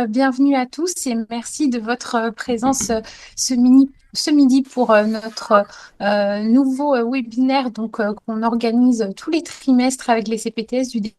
Bienvenue à tous et merci de votre présence ce midi pour notre nouveau webinaire qu'on organise tous les trimestres avec les CPTS du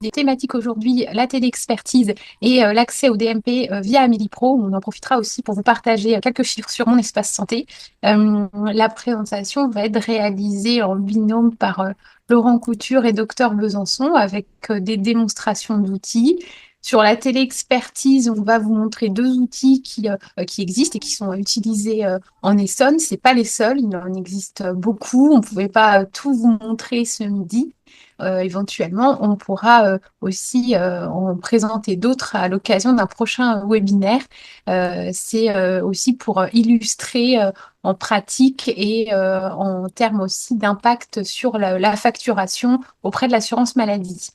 des thématiques aujourd'hui, la téléexpertise et l'accès au DMP via Amélie Pro. On en profitera aussi pour vous partager quelques chiffres sur mon espace santé. La présentation va être réalisée en binôme par Laurent Couture et Docteur Besançon avec des démonstrations d'outils. Sur la téléexpertise, on va vous montrer deux outils qui existent et qui sont utilisés en Essonne. C'est pas les seuls, il en existe beaucoup. On ne pouvait pas tout vous montrer ce midi. Éventuellement, on pourra aussi en présenter d'autres à l'occasion d'un prochain webinaire. C'est aussi pour illustrer en pratique et en termes aussi d'impact sur la facturation auprès de l'assurance maladie.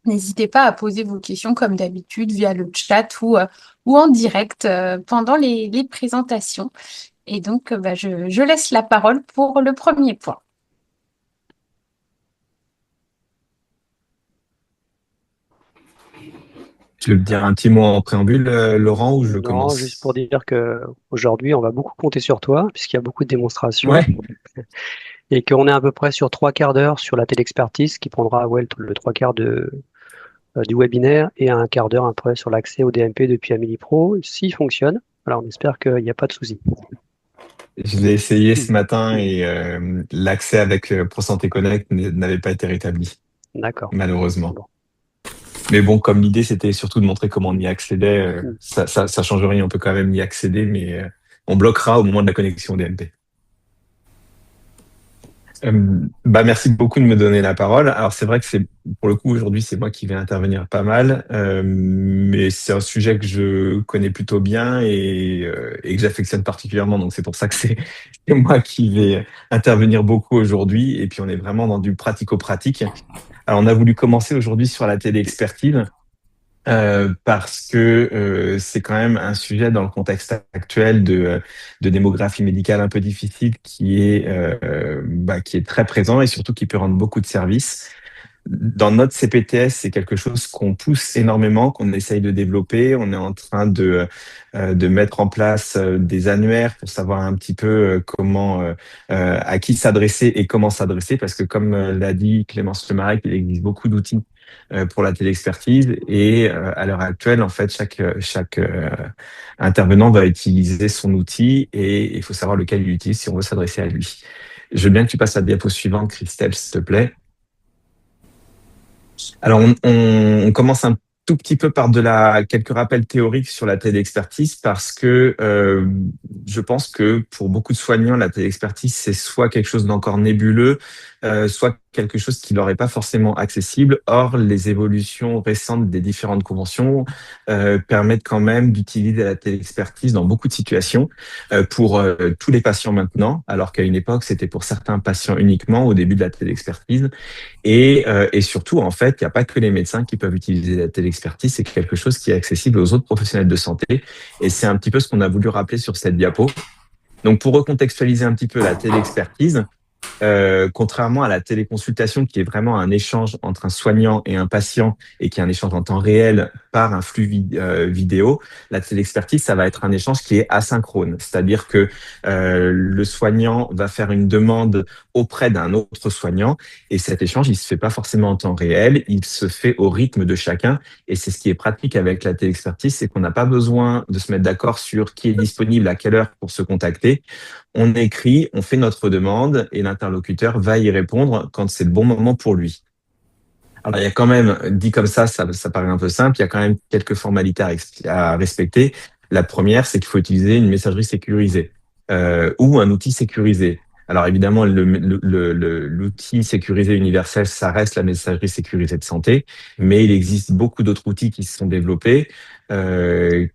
N'hésitez pas à poser vos questions comme d'habitude via le chat ou en direct pendant les présentations. Et donc, je laisse la parole pour le premier point. Tu veux me dire un petit mot en préambule, Laurent, ou je Non, juste pour commence? dire que aujourd'hui, on va beaucoup compter sur toi, puisqu'il y a beaucoup de démonstrations, Ouais. et qu'on est à peu près sur trois quarts d'heure sur la téléexpertise, qui prendra le trois quarts du webinaire, et un quart d'heure après sur l'accès au DMP depuis Amélie Pro, s'il fonctionne. Alors, on espère qu'il n'y a pas de souci. Je l'ai essayé ce matin et l'accès avec ProSanté Connect n'avait pas été rétabli, D'accord. malheureusement. Bon. Mais bon, comme l'idée, c'était surtout de montrer comment on y accédait, ça change rien, on peut quand même y accéder, mais on bloquera au moment de la connexion au DMP. Merci beaucoup de me donner la parole. Alors c'est vrai que c'est pour le coup aujourd'hui c'est moi qui vais intervenir pas mal, mais c'est un sujet que je connais plutôt bien et que j'affectionne particulièrement. Donc c'est pour ça que c'est moi qui vais intervenir beaucoup aujourd'hui. Et puis on est vraiment dans du pratico-pratique. Alors on a voulu commencer aujourd'hui sur la téléexpertise parce que c'est quand même un sujet dans le contexte actuel de démographie médicale un peu difficile qui est très présent et surtout qui peut rendre beaucoup de services. Dans notre CPTS, c'est quelque chose qu'on pousse énormément, qu'on essaye de développer. On est en train de mettre en place des annuaires pour savoir un petit peu à qui s'adresser et comment s'adresser, parce que comme l'a dit Clémence Lemarec, il existe beaucoup d'outils pour la téléexpertise et à l'heure actuelle, en fait, chaque intervenant va utiliser son outil et il faut savoir lequel il utilise si on veut s'adresser à lui. Je veux bien que tu passes à la diapo suivante, Christelle, s'il te plaît. Alors, on commence un tout petit peu par quelques rappels théoriques sur la téléexpertise parce que je pense que pour beaucoup de soignants, la téléexpertise, c'est soit quelque chose d'encore nébuleux, soit quelque chose qui leur est pas forcément accessible. Or, les évolutions récentes des différentes conventions permettent quand même d'utiliser la téléexpertise dans beaucoup de situations pour tous les patients maintenant, alors qu'à une époque, c'était pour certains patients uniquement au début de la téléexpertise. Et surtout, en fait, il n'y a pas que les médecins qui peuvent utiliser la téléexpertise, c'est quelque chose qui est accessible aux autres professionnels de santé. Et c'est un petit peu ce qu'on a voulu rappeler sur cette diapo. Donc, pour recontextualiser un petit peu la téléexpertise, contrairement à la téléconsultation, qui est vraiment un échange entre un soignant et un patient et qui est un échange en temps réel par un flux vidéo, la téléexpertise, ça va être un échange qui est asynchrone. C'est-à-dire que le soignant va faire une demande auprès d'un autre soignant et cet échange, il se fait pas forcément en temps réel, il se fait au rythme de chacun. Et c'est ce qui est pratique avec la téléexpertise, c'est qu'on n'a pas besoin de se mettre d'accord sur qui est disponible à quelle heure pour se contacter. On écrit, on fait notre demande et l'interlocuteur va y répondre quand c'est le bon moment pour lui. Alors, il y a quand même, dit comme ça paraît un peu simple, il y a quand même quelques formalités à respecter. La première, c'est qu'il faut utiliser une messagerie sécurisée ou un outil sécurisé. Alors évidemment, l'outil sécurisé universel, ça reste la messagerie sécurisée de santé, mais il existe beaucoup d'autres outils qui se sont développés,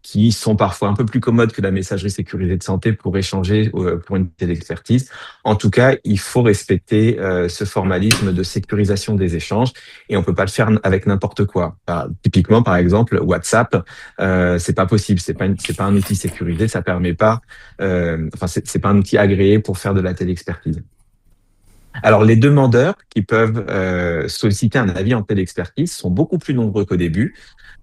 qui sont parfois un peu plus commodes que la messagerie sécurisée de santé pour échanger pour une téléexpertise. En tout cas, il faut respecter ce formalisme de sécurisation des échanges et on peut pas le faire avec n'importe quoi. Typiquement, par exemple, WhatsApp, c'est pas possible, c'est pas un outil sécurisé, ça permet pas, c'est pas un outil agréé pour faire de la téléexpertise. Alors, les demandeurs qui peuvent solliciter un avis en téléexpertise sont beaucoup plus nombreux qu'au début.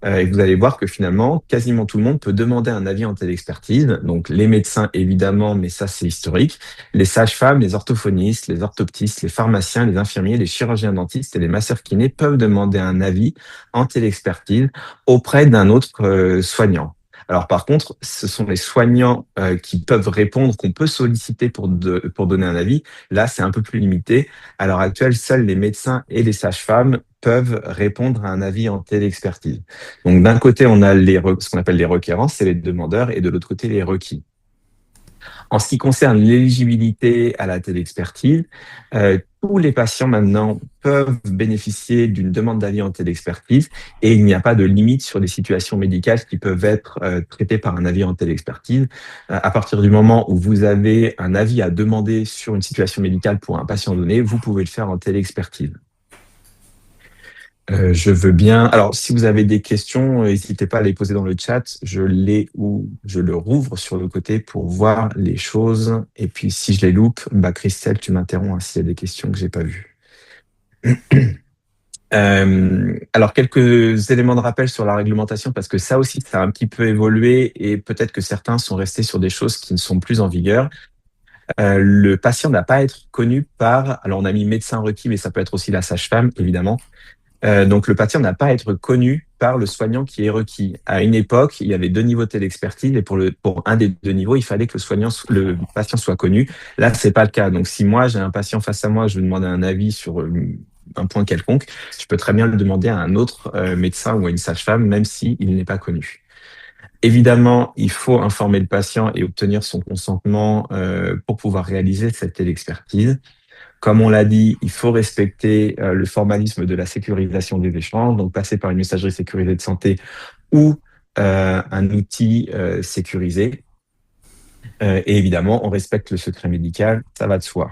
Et vous allez voir que finalement, quasiment tout le monde peut demander un avis en téléexpertise. Donc, les médecins, évidemment, mais ça, c'est historique. Les sages-femmes, les orthophonistes, les orthoptistes, les pharmaciens, les infirmiers, les chirurgiens dentistes et les masseurs kinés peuvent demander un avis en téléexpertise auprès d'un autre soignant. Alors, par contre, ce sont les soignants qui peuvent répondre, qu'on peut solliciter pour donner un avis. Là, c'est un peu plus limité. À l'heure actuelle, seuls les médecins et les sages-femmes peuvent répondre à un avis en téléexpertise. Donc, d'un côté, on a ce qu'on appelle les requérants, c'est les demandeurs, et de l'autre côté, les requis. En ce qui concerne l'éligibilité à la téléexpertise, tous les patients maintenant peuvent bénéficier d'une demande d'avis en téléexpertise et il n'y a pas de limite sur les situations médicales qui peuvent être traitées par un avis en téléexpertise. À partir du moment où vous avez un avis à demander sur une situation médicale pour un patient donné, vous pouvez le faire en téléexpertise. Je veux bien. Alors, si vous avez des questions, n'hésitez pas à les poser dans le chat. Je les ou je le rouvre sur le côté pour voir les choses. Et puis, si je les loupe, bah, Christelle, tu m'interromps hein, s'il y a des questions que j'ai pas vues. Alors, quelques éléments de rappel sur la réglementation, parce que ça aussi, ça a un petit peu évolué et peut-être que certains sont restés sur des choses qui ne sont plus en vigueur. Le patient n'a pas à être connu par, alors on a mis médecin requis, mais ça peut être aussi la sage-femme, évidemment. Donc, le patient n'a pas à être connu par le soignant qui est requis. À une époque, il y avait deux niveaux de téléexpertise et pour un des deux niveaux, il fallait que le patient soit connu. Là, c'est pas le cas. Donc, si moi, j'ai un patient face à moi, je veux demander un avis sur un point quelconque, je peux très bien le demander à un autre médecin ou à une sage-femme, même s'il n'est pas connu. Évidemment, il faut informer le patient et obtenir son consentement pour pouvoir réaliser cette téléexpertise. Comme on l'a dit, il faut respecter le formalisme de la sécurisation des échanges, donc passer par une messagerie sécurisée de santé ou un outil sécurisé. Et évidemment, on respecte le secret médical, ça va de soi.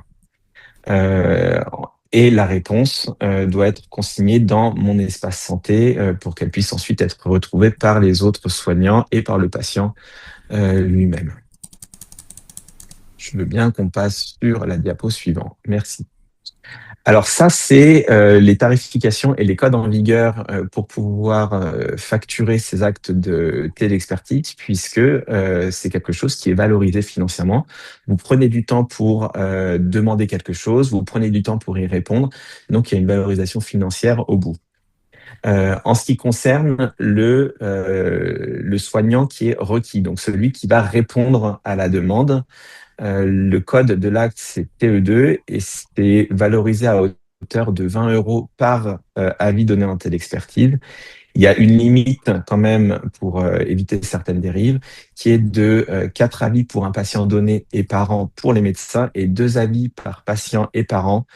Et la réponse doit être consignée dans mon espace santé pour qu'elle puisse ensuite être retrouvée par les autres soignants et par le patient lui-même. Je veux bien qu'on passe sur la diapo suivante. Merci. Alors ça, c'est les tarifications et les codes en vigueur pour pouvoir facturer ces actes de téléexpertise, puisque c'est quelque chose qui est valorisé financièrement. Vous prenez du temps pour demander quelque chose, vous prenez du temps pour y répondre, donc il y a une valorisation financière au bout. En ce qui concerne le soignant qui est requis, donc celui qui va répondre à la demande, le code de l'acte, c'est TE2 et c'est valorisé à hauteur de 20 € par avis donné en téléexpertise. Il y a une limite quand même pour éviter certaines dérives, qui est de 4 avis pour un patient donné et par an pour les médecins et 2 avis par patient et par an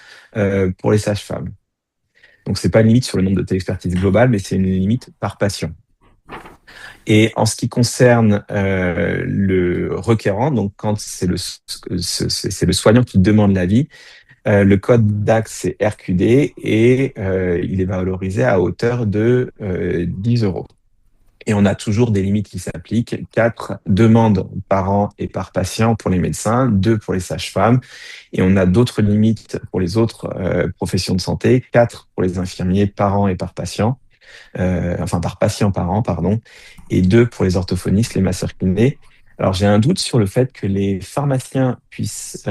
pour les sages-femmes. Donc, c'est pas une limite sur le nombre de téléexpertises globales, mais c'est une limite par patient. Et en ce qui concerne le requérant, donc quand c'est le soignant qui demande l'avis, le code d'acte c'est RQD et il est valorisé à hauteur de 10 €. Et on a toujours des limites qui s'appliquent. 4 demandes par an et par patient pour les médecins, 2 pour les sages-femmes. Et on a d'autres limites pour les autres professions de santé, 4 pour les infirmiers par an et par patient. Par patient par an, pardon, et 2 pour les orthophonistes, les masseurs kinés. Alors, j'ai un doute sur le fait que les pharmaciens puissent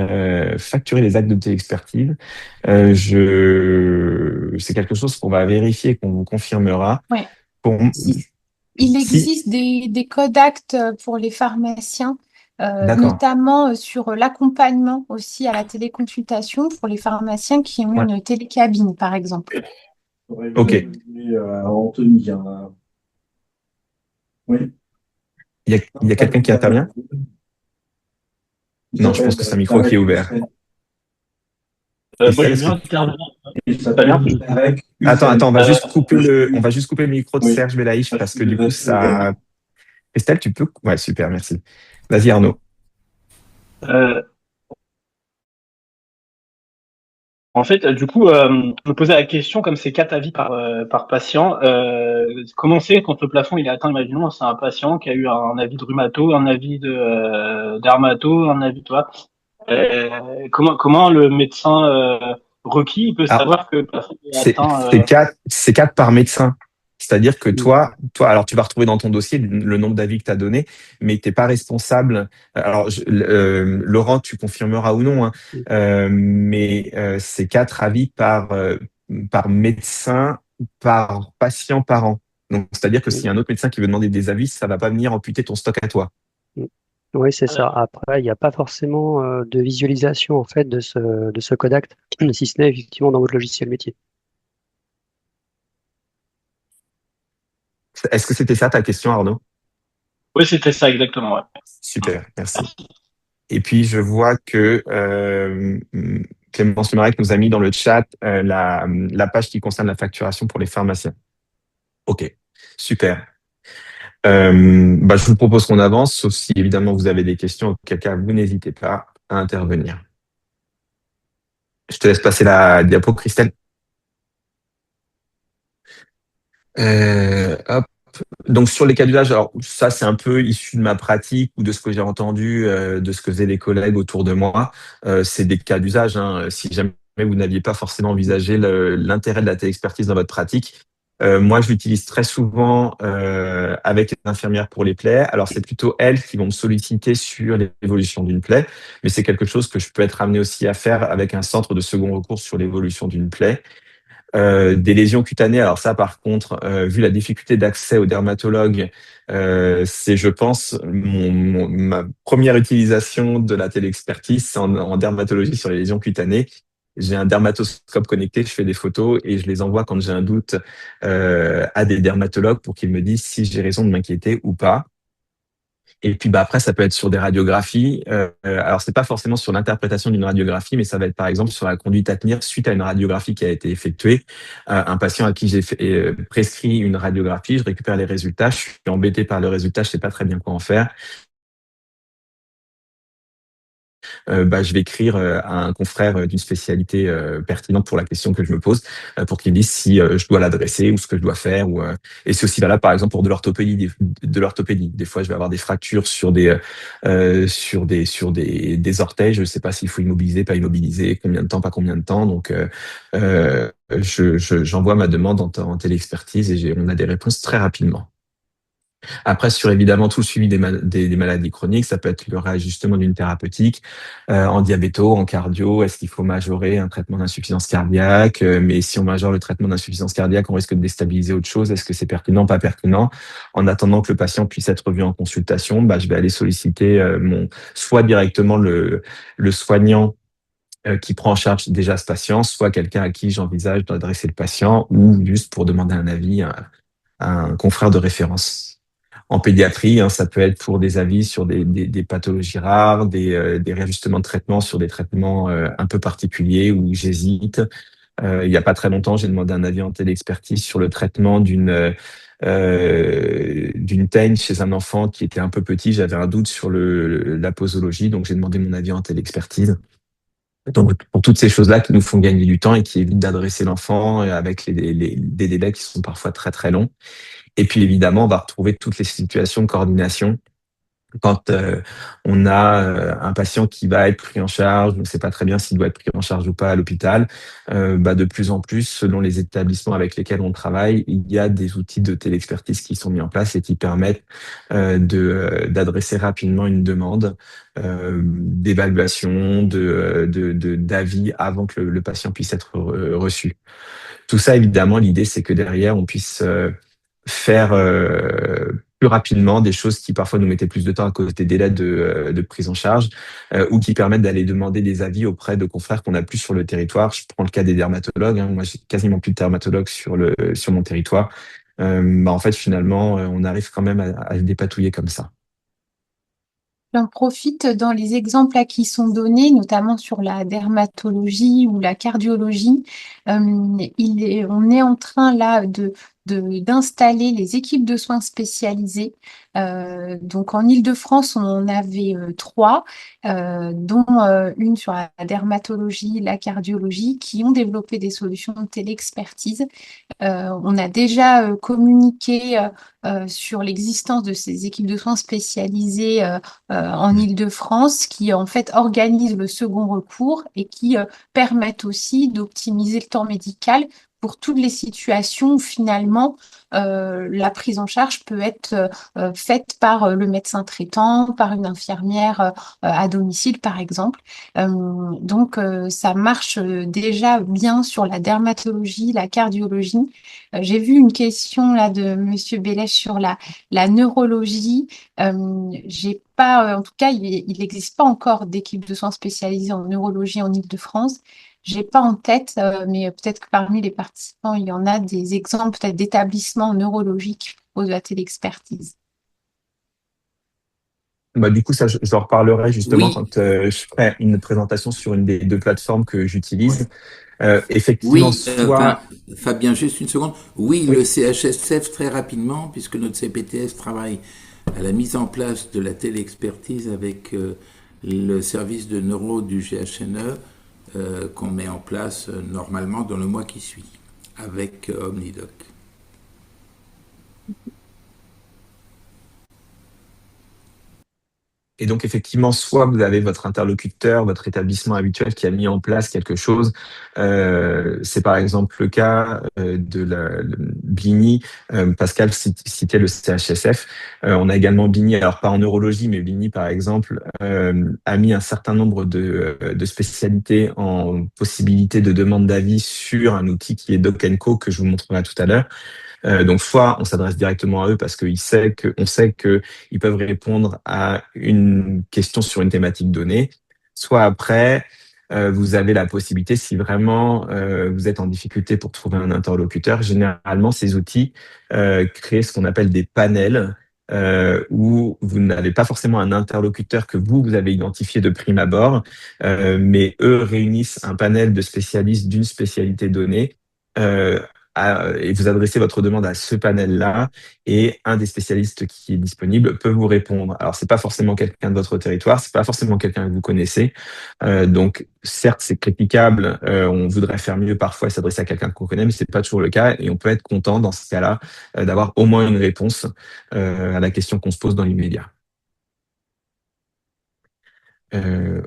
facturer les actes de téléexpertise. C'est quelque chose qu'on va vérifier et qu'on vous confirmera. Ouais. Pour... Il existe des codes actes pour les pharmaciens, D'accord. notamment sur l'accompagnement aussi à la téléconsultation pour les pharmaciens qui ont une télécabine, par exemple. Ok. Anthony, hein. Oui. Il y a quelqu'un qui intervient? Non, je pense que c'est un micro qui est ouvert. Moi, je viens d'intervenir. Attends, on va juste couper le micro de Serge Belaïch parce que du coup, ça. Estelle, tu peux? Ouais, super, merci. Vas-y, Arnaud. En fait, du coup, je me posais la question, comme c'est 4 avis par patient, comment c'est quand le plafond il est atteint? Imaginons, c'est un patient qui a eu un avis de rhumato, un avis de dermato, un avis, toi. Comment le médecin requis, il peut Alors, savoir que le plafond est c'est atteint. c'est quatre par médecin. C'est-à-dire que toi, alors tu vas retrouver dans ton dossier le nombre d'avis que tu as donné, mais t'es pas responsable. Alors, Laurent, tu confirmeras ou non, hein, mais c'est quatre avis par médecin, par patient, par an. Donc, c'est-à-dire que s'il y a un autre médecin qui veut demander des avis, ça va pas venir amputer ton stock à toi. Oui, c'est ça. Après, il n'y a pas forcément de visualisation en fait de ce code ACT, si ce n'est effectivement dans votre logiciel métier. Est-ce que c'était ça ta question, Arnaud? Oui, c'était ça exactement. Ouais. Super, merci. Et puis, je vois que Clémence Lemarec nous a mis dans le chat la page qui concerne la facturation pour les pharmaciens. OK, super. Je vous propose qu'on avance, sauf si évidemment vous avez des questions, auquel cas vous n'hésitez pas à intervenir. Je te laisse passer la diapo, Christelle. Hop. Donc sur les cas d'usage, alors ça c'est un peu issu de ma pratique ou de ce que j'ai entendu, de ce que faisaient les collègues autour de moi. C'est des cas d'usage, hein. Si jamais vous n'aviez pas forcément envisagé l'intérêt de la téléexpertise dans votre pratique, moi je l'utilise très souvent avec les infirmières pour les plaies. Alors c'est plutôt elles qui vont me solliciter sur l'évolution d'une plaie, mais c'est quelque chose que je peux être amené aussi à faire avec un centre de second recours sur l'évolution d'une plaie. Des lésions cutanées, alors ça par contre, vu la difficulté d'accès au dermatologue, c'est je pense ma première utilisation de la téléexpertise, c'est en dermatologie sur les lésions cutanées. J'ai un dermatoscope connecté, je fais des photos et je les envoie quand j'ai un doute à des dermatologues pour qu'ils me disent si j'ai raison de m'inquiéter ou pas. Et puis après, ça peut être sur des radiographies. Alors, c'est pas forcément sur l'interprétation d'une radiographie, mais ça va être par exemple sur la conduite à tenir suite à une radiographie qui a été effectuée. Un patient à qui j'ai prescrit une radiographie, je récupère les résultats, je suis embêté par le résultat, je sais pas très bien quoi en faire. Je vais écrire à un confrère d'une spécialité pertinente pour la question que je me pose, pour qu'il me dise si je dois l'adresser ou ce que je dois faire. Et c'est aussi valable, par exemple, pour de l'orthopédie. De l'orthopédie. Des fois, je vais avoir des fractures sur des orteils. Je ne sais pas s'il faut immobiliser, pas immobiliser, combien de temps, pas combien de temps. Donc, j'envoie ma demande en téléexpertise et on a des réponses très rapidement. Après, sur évidemment tout le suivi des maladies chroniques, ça peut être le réajustement d'une thérapeutique en diabéto, en cardio. Est-ce qu'il faut majorer un traitement d'insuffisance cardiaque? Mais si on majore le traitement d'insuffisance cardiaque, on risque de déstabiliser autre chose. Est-ce que c'est pertinent, pas pertinent? En attendant que le patient puisse être vu en consultation, je vais aller solliciter soit directement le soignant qui prend en charge déjà ce patient, soit quelqu'un à qui j'envisage d'adresser le patient ou juste pour demander un avis à un confrère de référence. En pédiatrie, hein, ça peut être pour des avis sur des pathologies rares, des réajustements de traitement sur des traitements un peu particuliers où j'hésite. Il n'y a pas très longtemps, j'ai demandé un avis en téléexpertise sur le traitement d'une teigne chez un enfant qui était un peu petit. J'avais un doute sur la posologie, donc j'ai demandé mon avis en téléexpertise. Donc, pour toutes ces choses-là qui nous font gagner du temps et qui évitent d'adresser l'enfant avec des délais qui sont parfois très très longs. Et puis évidemment, on va retrouver toutes les situations de coordination. Quand on a un patient qui va être pris en charge, on ne sait pas très bien s'il doit être pris en charge ou pas à l'hôpital, de plus en plus, selon les établissements avec lesquels on travaille, il y a des outils de téléexpertise qui sont mis en place et qui permettent d'adresser rapidement une demande d'évaluation, d'avis avant que le patient puisse être reçu. Tout ça, évidemment, l'idée, c'est que derrière, on puisse faire plus rapidement des choses qui parfois nous mettaient plus de temps à cause des délais de prise en charge ou qui permettent d'aller demander des avis auprès de confrères qu'on a plus sur le territoire. Je prends le cas des dermatologues. Hein. Moi, j'ai quasiment plus de dermatologues sur mon territoire. En fait, finalement, on arrive quand même à se dépatouiller comme ça. J'en profite dans les exemples là qui sont donnés, notamment sur la dermatologie ou la cardiologie. On est en train là d'installer les équipes de soins spécialisées. Donc en Île-de-France, on en avait trois, dont une sur la dermatologie, la cardiologie, qui ont développé des solutions de téléexpertise. On a déjà communiqué sur l'existence de ces équipes de soins spécialisées en Île-de-France qui en fait organisent le second recours et qui permettent aussi d'optimiser le temps médical pour toutes les situations où finalement la prise en charge peut être faite par le médecin traitant, par une infirmière à domicile par exemple. Ça marche déjà bien sur la dermatologie, la cardiologie. J'ai vu une question là de Monsieur Bellèche sur la neurologie. J'ai pas, en tout cas, il n'existe pas encore d'équipe de soins spécialisée en neurologie en Île-de-France. J'ai pas en tête, mais peut-être que parmi les participants, il y en a des exemples peut-être d'établissements neurologiques qui proposent la téléexpertise. Bah, du coup, ça, j'en reparlerai justement Oui, quand je ferai une présentation sur une des deux plateformes que j'utilise. Effectivement, oui, soit... Fabien, juste une seconde. Oui, le Oui, CHSF, très rapidement, puisque notre CPTS travaille à la mise en place de la téléexpertise avec le service de neuro du GHNE qu'on met en place normalement dans le mois qui suit avec Omnidoc. et donc effectivement, soit vous avez votre interlocuteur, votre établissement habituel qui a mis en place quelque chose. C'est par exemple le cas de le Bligny. Pascal citait le CHSF. On a également Bligny, alors pas en neurologie, mais Bligny par exemple a mis un certain nombre de spécialités en possibilité de demande d'avis sur un outil qui est Doc Co que je vous montrerai tout à l'heure. Donc, soit on s'adresse directement à eux parce on sait que ils peuvent répondre à une question sur une thématique donnée. Soit après, vous avez la possibilité, si vraiment vous êtes en difficulté pour trouver un interlocuteur, généralement ces outils créent ce qu'on appelle des panels. Où vous n'avez pas forcément un interlocuteur que vous avez identifié de prime abord, mais eux réunissent un panel de spécialistes d'une spécialité donnée euh, et vous adressez votre demande à ce panel-là et un des spécialistes qui est disponible peut vous répondre. Alors, c'est pas forcément quelqu'un de votre territoire, c'est pas forcément quelqu'un que vous connaissez. Donc, certes, c'est critiquable. On voudrait faire mieux parfois et s'adresser à quelqu'un qu'on connaît, mais c'est pas toujours le cas. Et on peut être content dans ce cas-là d'avoir au moins une réponse à la question qu'on se pose dans l'immédiat.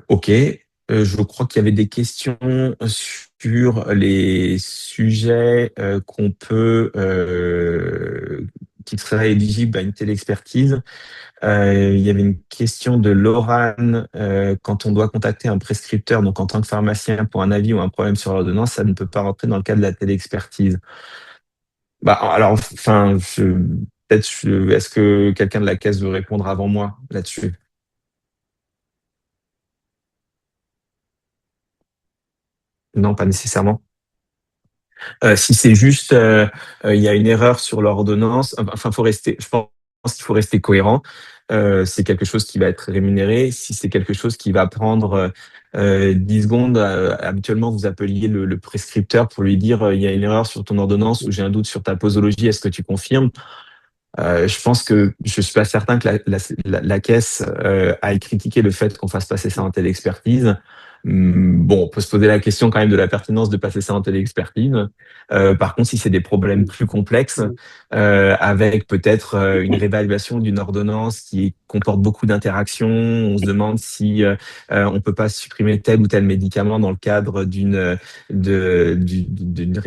Ok. Je crois qu'il y avait des questions sur les sujets qui seraient éligibles à une téléexpertise. Il y avait une question de Laurent. Quand on doit contacter un prescripteur, donc en tant que pharmacien, pour un avis ou un problème sur l'ordonnance, ça ne peut pas rentrer dans le cadre de la téléexpertise. Bah, alors, enfin, est-ce que quelqu'un de la caisse veut répondre avant moi là-dessus? Non, pas nécessairement. Si c'est juste, il y a une erreur sur l'ordonnance, enfin, je pense qu'il faut rester cohérent. C'est quelque chose qui va être rémunéré. Si c'est quelque chose qui va prendre 10 secondes, habituellement, vous appeliez le prescripteur pour lui dire, il y a une erreur sur ton ordonnance ou j'ai un doute sur ta posologie, est-ce que tu confirmes? Je pense que je suis pas certain que la caisse aille critiquer le fait qu'on fasse passer ça en téléexpertise. Bon, on peut se poser la question quand même de la pertinence de passer ça en téléexpertise. Par contre, si c'est des problèmes plus complexes, avec peut-être une réévaluation d'une ordonnance qui comporte beaucoup d'interactions, on se demande si on peut pas supprimer tel ou tel médicament dans le cadre d'une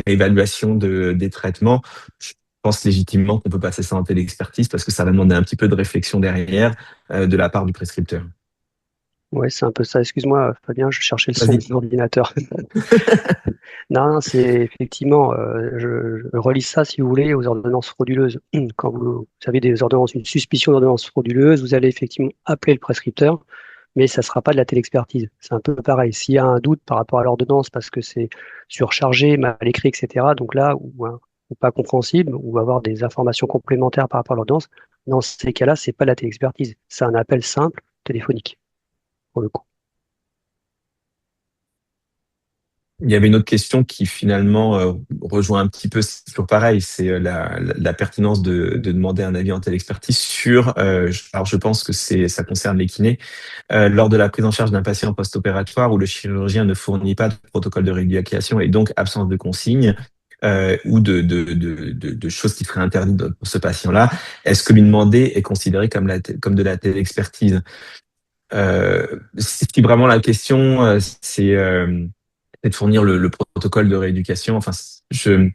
réévaluation des traitements. Je pense légitimement qu'on peut passer ça en téléexpertise parce que ça va demander un petit peu de réflexion derrière de la part du prescripteur. Ouais, c'est un peu ça. Excuse-moi, Fabien, je cherchais le son de Vas-y. l'ordinateur. Non, non, c'est effectivement, je relis ça si vous voulez aux ordonnances frauduleuses. Quand vous avez des ordonnances, une suspicion d'ordonnance frauduleuse, vous allez effectivement appeler le prescripteur, mais ça ne sera pas de la téléexpertise. C'est un peu pareil. S'il y a un doute par rapport à l'ordonnance parce que c'est surchargé, mal écrit, etc., donc là, ou pas compréhensible, ou avoir des informations complémentaires par rapport à l'ordonnance, dans ces cas-là, c'est pas de la téléexpertise. C'est un appel simple téléphonique, pour le coup. Il y avait une autre question qui finalement rejoint un petit peu, c'est toujours pareil, c'est la pertinence de demander un avis en telle expertise sur, alors je pense que ça concerne les kinés, lors de la prise en charge d'un patient post-opératoire où le chirurgien ne fournit pas de protocole de rééducation et donc absence de consigne ou de choses qui seraient interdites pour ce patient-là, est-ce que lui demander est considéré comme de la telle expertise? Si vraiment la question, c'est de fournir le protocole de rééducation. Enfin, je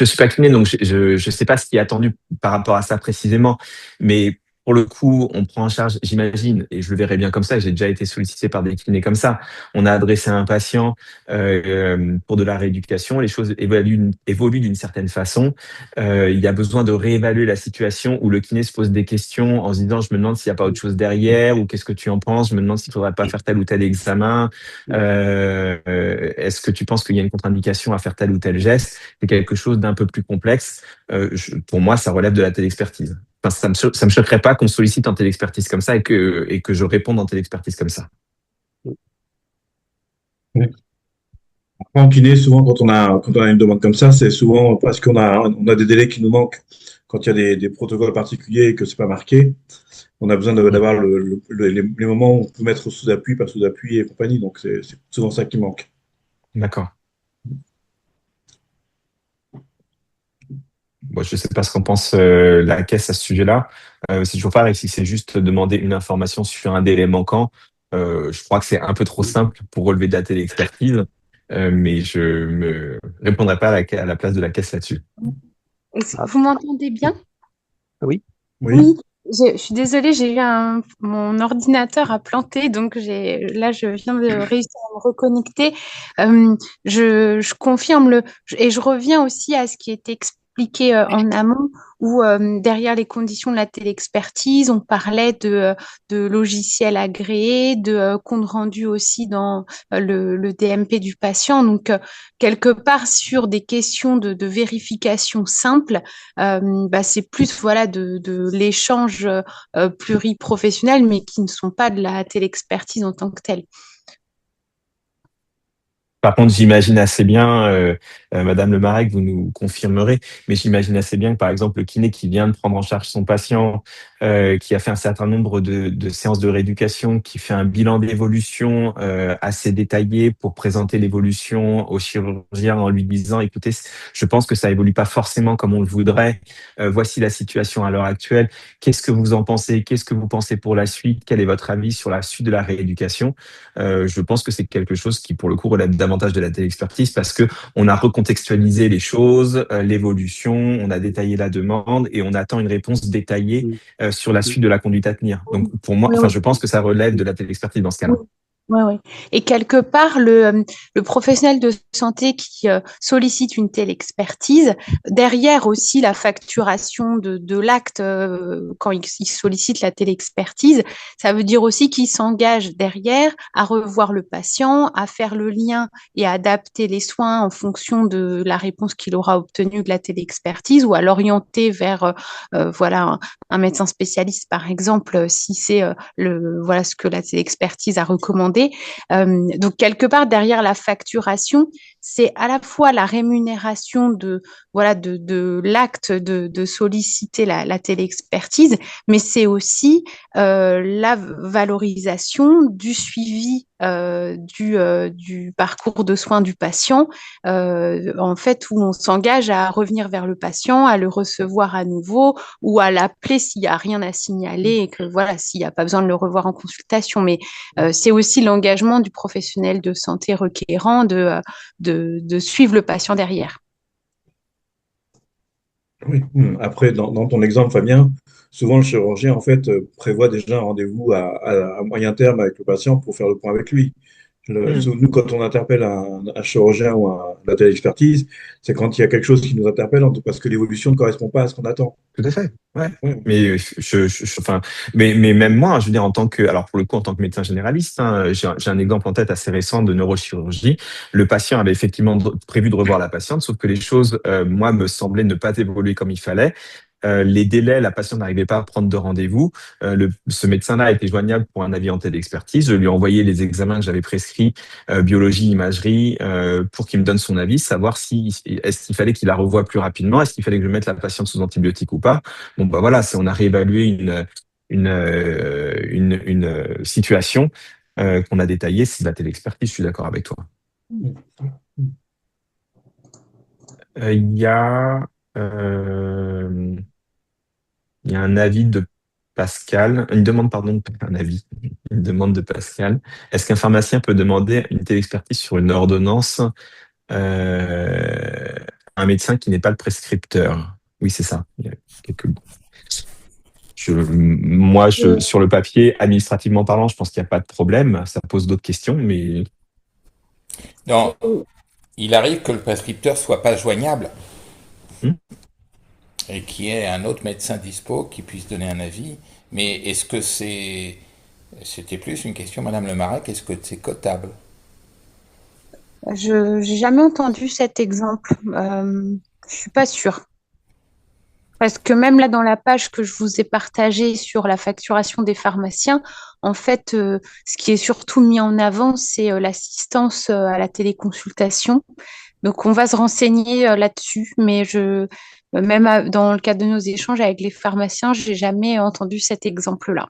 suis pas kiné, donc je sais pas ce qui est attendu par rapport à ça précisément, mais pour le coup, on prend en charge, j'imagine, et je le verrai bien comme ça. J'ai déjà été sollicité par des kinés comme ça. On a adressé un patient pour de la rééducation. Les choses évoluent d'une certaine façon. Il y a besoin de réévaluer la situation où le kiné se pose des questions en se disant, je me demande s'il n'y a pas autre chose derrière ou qu'est-ce que tu en penses. Je me demande s'il faudrait pas faire tel ou tel examen. Est-ce que tu penses qu'il y a une contre-indication à faire tel ou tel geste? C'est quelque chose d'un peu plus complexe. Pour moi, ça relève de la téléexpertise. Enfin, ça me choquerait pas qu'on me sollicite en téléexpertise comme ça et que je réponde en téléexpertise comme ça. Oui. En kiné, souvent, quand on a une demande comme ça, c'est souvent parce on a des délais qui nous manquent. Quand il y a des protocoles particuliers et que c'est pas marqué, on a besoin d'avoir les moments où on peut mettre sous-appui, pas sous-appui et compagnie. Donc, c'est souvent ça qui manque. D'accord. Bon, je sais pas ce qu'en pense la caisse à ce sujet-là. C'est toujours pareil, si c'est juste demander une information sur un délai manquant, je crois que c'est un peu trop simple pour relever de la téléexpertise, mais je me répondrai pas à la place de la caisse là-dessus. Ah, Vous m'entendez bien? oui. Oui. Oui, je suis désolée, mon ordinateur a planté, donc là je viens de réussir à me reconnecter. Je confirme et je reviens aussi à ce qui était expliqué en amont, où derrière les conditions de la téléexpertise, on parlait de logiciels agréés, de compte rendu aussi dans le DMP du patient. Donc quelque part sur des questions de vérification simple. C'est plus voilà de l'échange pluriprofessionnel, mais qui ne sont pas de la téléexpertise en tant que telle. Par contre, j'imagine assez bien, Madame Le Marec, vous nous confirmerez, mais j'imagine assez bien que, par exemple, le kiné qui vient de prendre en charge son patient, qui a fait un certain nombre de séances de rééducation, qui fait un bilan d'évolution assez détaillé pour présenter l'évolution au chirurgien en lui disant, écoutez, je pense que ça évolue pas forcément comme on le voudrait. Voici la situation à l'heure actuelle. Qu'est-ce que vous en pensez? Qu'est-ce que vous pensez pour la suite? Quel est votre avis sur la suite de la rééducation? Je pense que c'est quelque chose qui, pour le coup, relève davantage de la téléexpertise parce que on a recontextualisé les choses, l'évolution, on a détaillé la demande et on attend une réponse détaillée sur la suite de la conduite à tenir. Donc, pour moi, Oui, enfin, oui. je pense que ça relève de la téléexpertise dans ce cas-là. Ouais, ouais. Et quelque part, le professionnel de santé qui sollicite une telle expertise, derrière aussi la facturation de l'acte quand il sollicite la telle expertise, ça veut dire aussi qu'il s'engage derrière à revoir le patient, à faire le lien et à adapter les soins en fonction de la réponse qu'il aura obtenue de la telle expertise ou à l'orienter vers voilà un médecin spécialiste par exemple si c'est voilà ce que la telle expertise a recommandé. Donc, quelque part, derrière la facturation, c'est à la fois la rémunération voilà, de l'acte de solliciter la téléexpertise, mais c'est aussi la valorisation du suivi du parcours de soins du patient, en fait, où on s'engage à revenir vers le patient, à le recevoir à nouveau ou à l'appeler s'il n'y a rien à signaler et que voilà, s'il n'y a pas besoin de le revoir en consultation. Mais c'est aussi l'engagement du professionnel de santé requérant de suivre le patient derrière. Oui. Après, dans ton exemple, Fabien, souvent le chirurgien en fait prévoit déjà un rendez-vous à moyen terme avec le patient pour faire le point avec lui. Nous, quand on interpelle un chirurgien ou la télé-expertise, c'est quand il y a quelque chose qui nous interpelle parce que l'évolution ne correspond pas à ce qu'on attend. Tout à fait. Ouais. Ouais. Mais enfin, mais même moi, je veux dire, alors pour le coup, en tant que médecin généraliste, hein, j'ai un exemple en tête assez récent de neurochirurgie. Le patient avait effectivement prévu de revoir la patiente, sauf que les choses, moi, me semblaient ne pas évoluer comme il fallait. les délais, la patiente n'arrivait pas à prendre de rendez-vous. Ce médecin-là était joignable pour un avis en téléexpertise. Je lui ai envoyé les examens que j'avais prescrits, biologie, imagerie, pour qu'il me donne son avis, savoir si est-ce qu'il fallait qu'il la revoie plus rapidement, est-ce qu'il fallait que je mette la patiente sous antibiotiques ou pas. Bon, bah voilà, on a réévalué une situation qu'on a détaillée. C'est de la téléexpertise, je suis d'accord avec toi. Il y a euh, il y a un avis de Pascal, une demande, pardon, un avis, une demande de Pascal. Est-ce qu'un pharmacien peut demander une téléexpertise sur une ordonnance euh, à un médecin qui n'est pas le prescripteur? Oui, c'est ça. Il y a quelques... sur le papier, administrativement parlant, je pense qu'il n'y a pas de problème. Ça pose d'autres questions, mais Non, il arrive que le prescripteur soit pas joignable Hmm. et qu'il y ait un autre médecin dispo qui puisse donner un avis. Mais est-ce que c'était plus une question, Madame Lemarec, est-ce que c'est cotable? Je n'ai jamais entendu cet exemple. Je suis pas sûre. Parce que même là, dans la page que je vous ai partagée sur la facturation des pharmaciens, en fait, ce qui est surtout mis en avant, c'est l'assistance à la téléconsultation. Donc, on va se renseigner là-dessus, mais même dans le cadre de nos échanges avec les pharmaciens, j'ai jamais entendu cet exemple-là.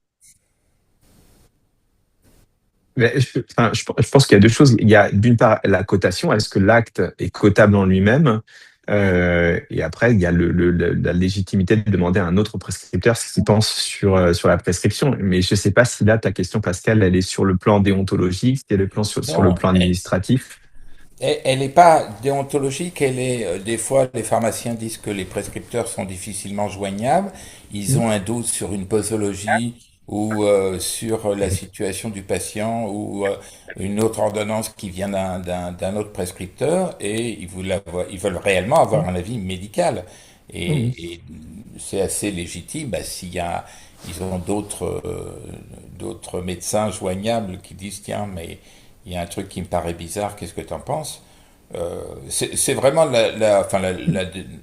Mais je pense qu'il y a deux choses. Il y a d'une part la cotation. Est-ce que l'acte est cotable en lui-même? Et après, il y a la légitimité de demander à un autre prescripteur ce qu'il pense sur la prescription. Mais je ne sais pas si là, ta question, Pascal, elle est sur le plan déontologique, si elle est sur le Non, plan administratif. elle n'est pas déontologique, elle est, des fois, les pharmaciens disent que les prescripteurs sont difficilement joignables, ils ont un doute sur une posologie ou sur la situation du patient ou une autre ordonnance qui vient d'un autre prescripteur et ils veulent réellement avoir un avis médical. Mhm. Et c'est assez légitime, bah, ils ont d'autres médecins joignables qui disent, tiens, mais il y a un truc qui me paraît bizarre, qu'est-ce que tu en penses? C'est vraiment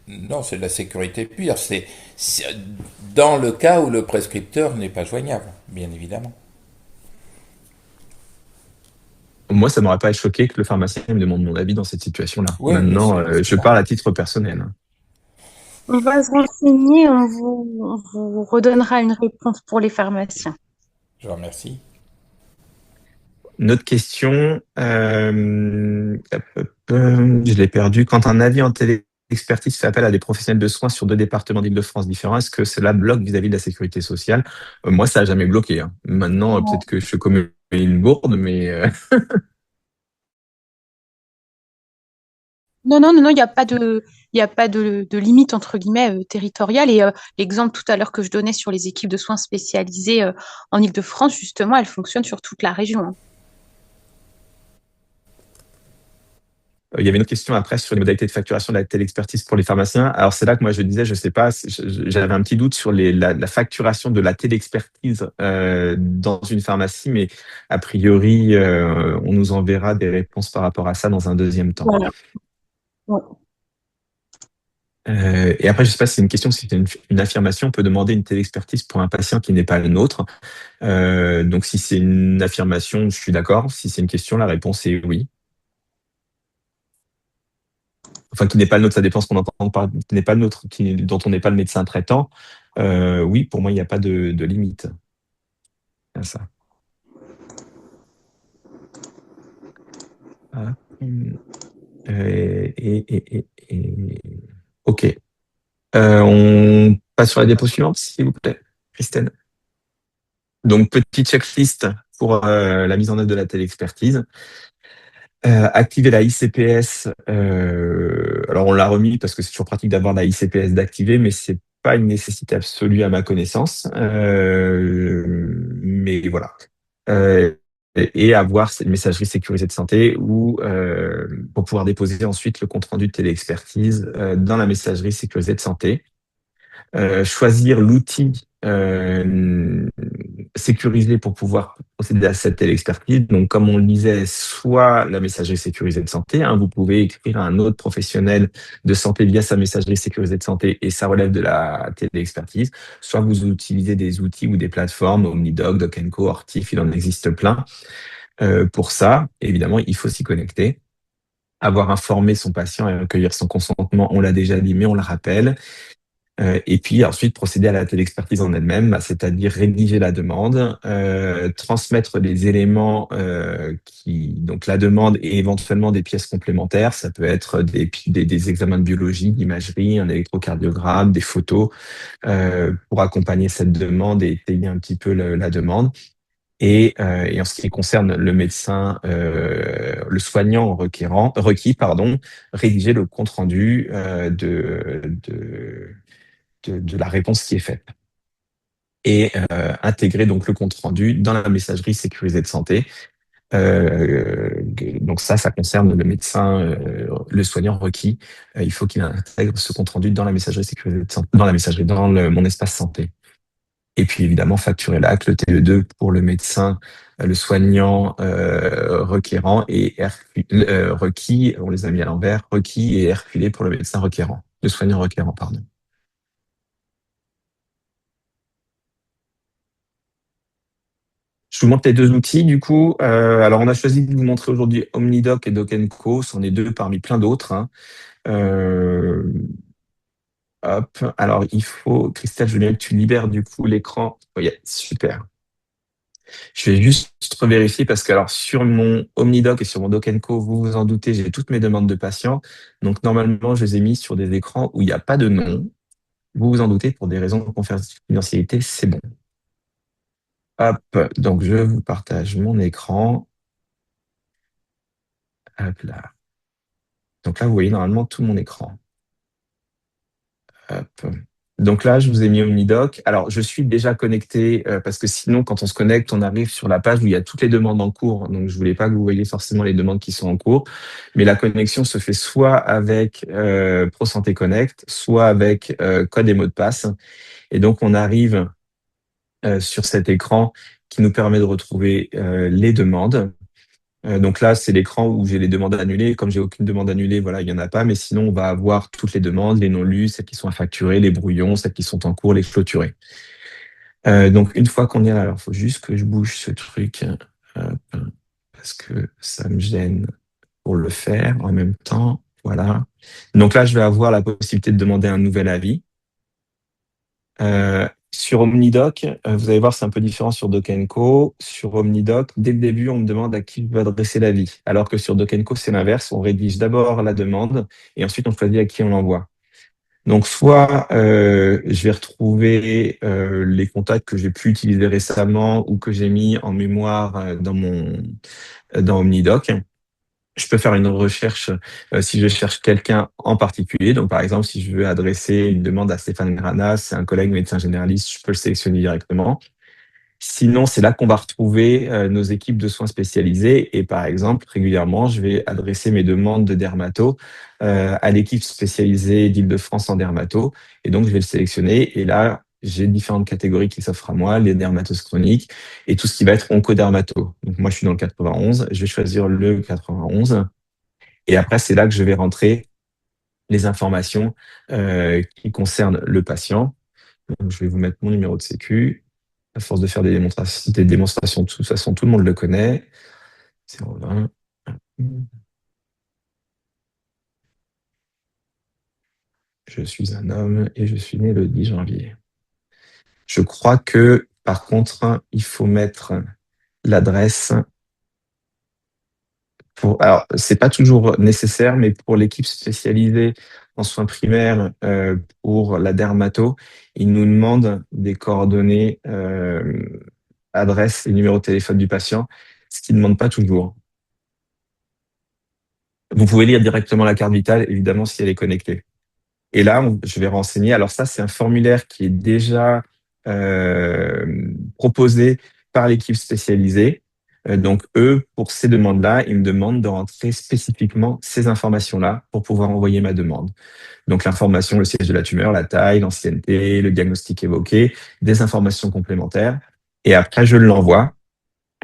non, c'est de la sécurité pure. C'est dans le cas où le prescripteur n'est pas joignable, bien évidemment. Moi, ça m'aurait pas choqué que le pharmacien me demande mon avis dans cette situation-là. Oui, mais Maintenant, c'est je parle à normal. titre personnel. On va se renseigner, on vous redonnera une réponse pour les pharmaciens. Je vous remercie. Une autre question, je l'ai perdu. Quand un avis en téléexpertise fait appel à des professionnels de soins sur deux départements d'Île-de-France différents, est-ce que cela bloque vis-à-vis de la sécurité sociale? Moi, ça n'a jamais bloqué, hein. Maintenant, peut-être que je commets une bourde, mais Non, non, non, non, il y a pas de limite entre guillemets territoriale. Et l'exemple tout à l'heure que je donnais sur les équipes de soins spécialisées en Île-de-France, justement, elles fonctionnent sur toute la région, hein. il y avait une autre question après sur les modalités de facturation de la téléexpertise pour les pharmaciens. Alors, c'est là que moi, je disais, je sais pas, j'avais un petit doute sur la facturation de la téléexpertise dans une pharmacie, mais a priori, on nous enverra des réponses par rapport à ça dans un deuxième temps. Voilà. Ouais. Et après, je ne sais pas si c'est une question, si c'est une affirmation, on peut demander une téléexpertise pour un patient qui n'est pas le nôtre. Donc, si c'est une affirmation, je suis d'accord. Si c'est une question, la réponse est oui. Enfin, qui n'est pas le nôtre, ça dépend ce qu'on entend par qui n'est pas le nôtre, dont on n'est pas le médecin traitant. Oui, pour moi, il n'y a pas de limite à ça. Ah, Ok. On passe sur la diapo suivante, s'il vous plaît, Christelle. Donc, petite checklist pour la mise en œuvre de la téléexpertise. Activer la ICPS. Alors, on l'a remis parce que c'est toujours pratique d'avoir la ICPS d'activer, mais c'est pas une nécessité absolue à ma connaissance. Mais voilà. Et avoir cette messagerie sécurisée de santé ou pour pouvoir déposer ensuite le compte-rendu de téléexpertise dans la messagerie sécurisée de santé. Choisir l'outil sécurisé pour pouvoir procéder à cette téléexpertise. Donc, comme on le disait, soit la messagerie sécurisée de santé, hein, vous pouvez écrire à un autre professionnel de santé via sa messagerie sécurisée de santé et ça relève de la téléexpertise, soit vous utilisez des outils ou des plateformes, OmniDoc, Doc & Co, Hortif, il en existe plein. Pour ça, évidemment, il faut s'y connecter. Avoir informé son patient et recueillir son consentement, on l'a déjà dit, mais on le rappelle. Et puis ensuite procéder à la téléexpertise en elle-même, c'est-à-dire rédiger la demande, transmettre des éléments donc la demande et éventuellement des pièces complémentaires. Ça peut être des examens de biologie, d'imagerie, un électrocardiogramme, des photos pour accompagner cette demande et étayer un petit peu la demande. Et en ce qui concerne le médecin, le soignant requis, rédiger le compte rendu de la réponse qui est faite. Et intégrer donc le compte rendu dans la messagerie sécurisée de santé. Donc ça concerne le médecin, le soignant requis. Il faut qu'il intègre ce compte rendu dans la messagerie sécurisée de santé, dans mon espace santé. Et puis évidemment facturer l'acte, le TE2 pour le médecin, le soignant requérant et requis, on les a mis à l'envers, requis et herculé pour le médecin requérant, le soignant requérant, pardon. Je vous montre les deux outils du coup. Alors on a choisi de vous montrer aujourd'hui OmniDoc et Doc & Co. C'en est deux parmi plein d'autres. Hein. Hop. Alors il faut, Christelle, je veux bien que tu libères du coup l'écran. Oh, yeah, super. Je vais juste revérifier parce que alors sur mon OmniDoc et sur mon Doc & Co, vous vous en doutez, j'ai toutes mes demandes de patients. Donc normalement, je les ai mis sur des écrans où il n'y a pas de nom. Vous vous en doutez, pour des raisons de confidentialité, c'est bon. Hop, donc je vous partage mon écran. Hop là. Donc là, vous voyez normalement tout mon écran. Hop. Donc là, je vous ai mis OmniDoc. Alors, je suis déjà connecté parce que sinon, quand on se connecte, on arrive sur la page où il y a toutes les demandes en cours. Donc, je voulais pas que vous voyez forcément les demandes qui sont en cours. Mais la connexion se fait soit avec ProSanté Connect, soit avec code et mot de passe. Et donc, on arrive sur cet écran qui nous permet de retrouver les demandes. Donc là, c'est l'écran où j'ai les demandes annulées. Comme j'ai aucune demande annulée, voilà, il n'y en a pas. Mais sinon, on va avoir toutes les demandes, les non lues, celles qui sont à facturer, les brouillons, celles qui sont en cours, les clôturées. Donc une fois qu'on est là, alors il faut juste que je bouge ce truc parce que ça me gêne pour le faire en même temps. Voilà. Donc là, je vais avoir la possibilité de demander un nouvel avis. Sur OmniDoc, vous allez voir, c'est un peu différent sur Doc & Co. Sur OmniDoc, dès le début, on me demande à qui je veux adresser l'avis. Alors que sur Doc & Co, c'est l'inverse. On rédige d'abord la demande et ensuite on choisit à qui on l'envoie. Donc, soit je vais retrouver les contacts que j'ai pu utiliser récemment ou que j'ai mis en mémoire dans OmniDoc. Je peux faire une recherche si je cherche quelqu'un en particulier. Donc, par exemple, si je veux adresser une demande à Stéphane Granas, c'est un collègue médecin généraliste, je peux le sélectionner directement. Sinon, c'est là qu'on va retrouver nos équipes de soins spécialisées. Et par exemple, régulièrement, je vais adresser mes demandes de dermato à l'équipe spécialisée d'Île-de-France en dermato. Et donc, je vais le sélectionner. Et là, j'ai différentes catégories qui s'offrent à moi, les dermatoses chroniques et tout ce qui va être oncodermato. Donc, moi, je suis dans le 91. Je vais choisir le 91. Et après, c'est là que je vais rentrer les informations qui concernent le patient. Donc, je vais vous mettre mon numéro de sécu. À force de faire des démonstrations, de toute façon, tout le monde le connaît. 020. Je suis un homme et je suis né le 10 janvier. Je crois que, par contre, il faut mettre l'adresse. Alors, c'est pas toujours nécessaire, mais pour l'équipe spécialisée en soins primaires, pour la dermato, ils nous demandent des coordonnées, adresse et numéro de téléphone du patient, ce qu'ils ne demandent pas toujours. Vous pouvez lire directement la carte vitale, évidemment, si elle est connectée. Et là, je vais renseigner. Alors ça, c'est un formulaire qui est déjà proposé par l'équipe spécialisée. Donc eux, pour ces demandes-là, ils me demandent de rentrer spécifiquement ces informations-là pour pouvoir envoyer ma demande. Donc l'information, le siège de la tumeur, la taille, l'ancienneté, le diagnostic évoqué, des informations complémentaires. Et après, je l'envoie.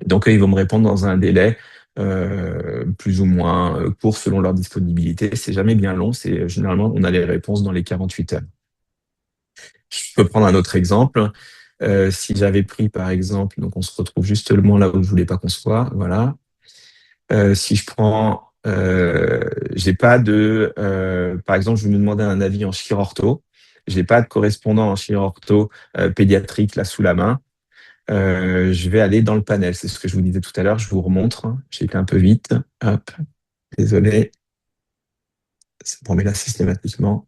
Donc, ils vont me répondre dans un délai plus ou moins court selon leur disponibilité. C'est jamais bien long. C'est généralement, on a les réponses dans les 48 heures. Je peux prendre un autre exemple. Si j'avais pris, par exemple, donc on se retrouve justement là où je voulais pas qu'on soit. Voilà. Si je prends, j'ai pas de, par exemple, je vais me demander un avis en chirurto. J'ai pas de correspondant en chirurto pédiatrique là sous la main. Je vais aller dans le panel. C'est ce que je vous disais tout à l'heure. Je vous remontre. J'ai été un peu vite. Hop, désolé. Ça me remet là systématiquement.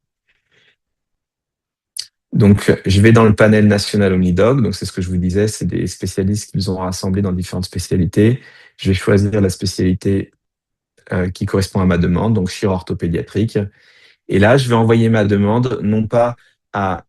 Donc, je vais dans le panel national OmniDoc. Donc, c'est ce que je vous disais. C'est des spécialistes qui nous ont rassemblés dans différentes spécialités. Je vais choisir la spécialité qui correspond à ma demande, donc chiro-orthopédiatrique. Et là, je vais envoyer ma demande non pas à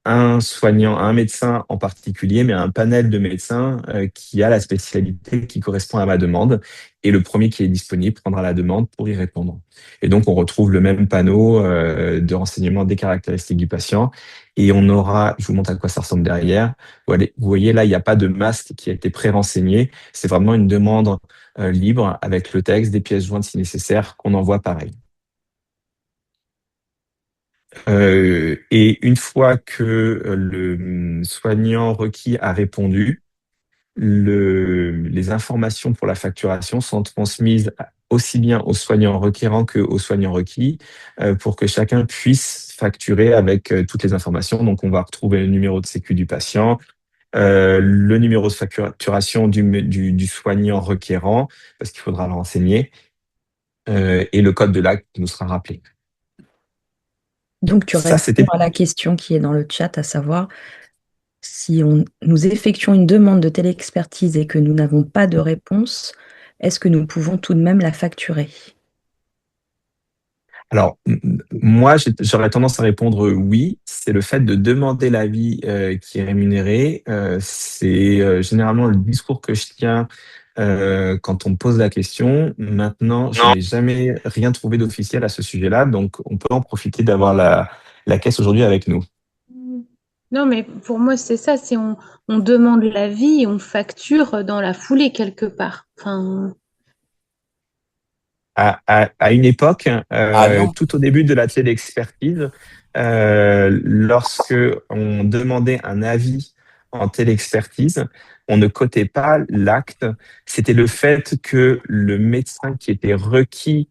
un soignant, à un médecin en particulier, mais à un panel de médecins qui a la spécialité qui correspond à ma demande. Et le premier qui est disponible prendra la demande pour y répondre. Et donc, on retrouve le même panneau de renseignement des caractéristiques du patient. Et on aura, je vous montre à quoi ça ressemble derrière. Vous voyez là, il n'y a pas de masque qui a été pré-renseigné. C'est vraiment une demande libre avec le texte, des pièces jointes si nécessaire, qu'on envoie pareil. Et une fois que le soignant requis a répondu, les informations pour la facturation sont transmises aussi bien aux soignants requérants qu'aux soignants requis pour que chacun puisse facturer avec toutes les informations. Donc, on va retrouver le numéro de sécu du patient, le numéro de facturation du soignant requérant, parce qu'il faudra le renseigner, et le code de l'acte qui nous sera rappelé. Donc, tu Ça, réponds à la question qui est dans le chat, à savoir si nous effectuons une demande de téléexpertise et que nous n'avons pas de réponse, est-ce que nous pouvons tout de même la facturer? Alors, moi, j'aurais tendance à répondre oui. C'est le fait de demander l'avis qui est rémunéré. C'est généralement le discours que je tiens quand on me pose la question. Maintenant, je n'ai jamais rien trouvé d'officiel à ce sujet-là, donc on peut en profiter d'avoir la caisse aujourd'hui avec nous. Non, mais pour moi, c'est ça, c'est on demande l'avis et on facture dans la foulée quelque part. Enfin, À une époque, non. tout au début de la téléexpertise, lorsque on demandait un avis en téléexpertise, on ne cotait pas l'acte. C'était le fait que le médecin qui était requis,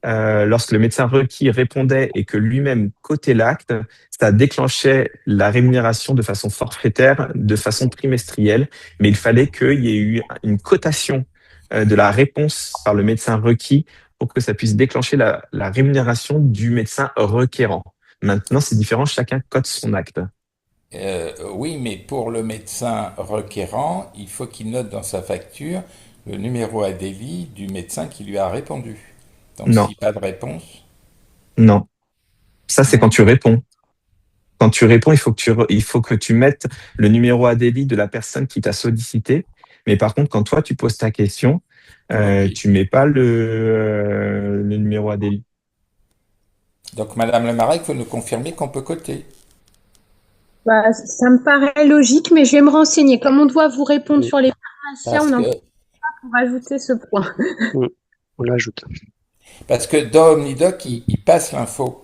lorsque le médecin requis répondait et que lui-même cotait l'acte, ça déclenchait la rémunération de façon forfaitaire, de façon trimestrielle, mais il fallait qu'il y ait eu une cotation de la réponse par le médecin requis pour que ça puisse déclencher la rémunération du médecin requérant. Maintenant, c'est différent, chacun cote son acte. Oui, mais pour le médecin requérant, il faut qu'il note dans sa facture le numéro ADELI du médecin qui lui a répondu. Donc, Non, s'il n'y a pas de réponse, non. Ça, c'est quand tu réponds. Quand tu réponds, il faut que tu mettes le numéro ADELI de la personne qui t'a sollicité. Mais par contre, quand toi, tu poses ta question, ok. tu mets pas le numéro ADELI. Donc, Madame Lemarec, vous nous confirmez qu'on peut coter. bah, ça me paraît logique, mais je vais me renseigner. Comme on doit vous répondre Oui. sur les pharmaciens, Parce on en que, pour ajouter ce point. On l'ajoute. parce que dans OmniDoc, il passe l'info.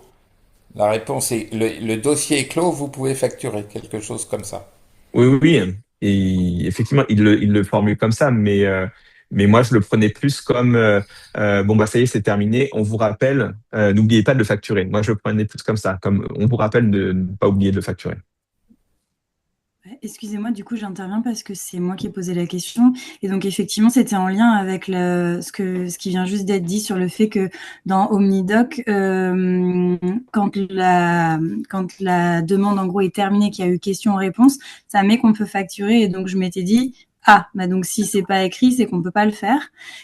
La réponse est le dossier est clos, vous pouvez facturer, quelque chose comme ça. Oui, oui, oui. Et effectivement, il le formule comme ça, mais moi, je le prenais plus comme bon, bah, ça y est, c'est terminé. On vous rappelle, n'oubliez pas de le facturer. Moi, je le prenais plus comme ça, comme on vous rappelle de ne pas oublier de le facturer. Excusez-moi, du coup, j'interviens parce que c'est moi qui ai posé la question. Et donc, effectivement, c'était en lien avec ce qui vient juste d'être dit sur le fait que dans OmniDoc, quand la demande, en gros, est terminée, qu'il y a eu question-réponse, ça met qu'on peut facturer. Et donc, je m'étais dit, ah, bah donc si c'est pas écrit, c'est qu'on peut pas le faire.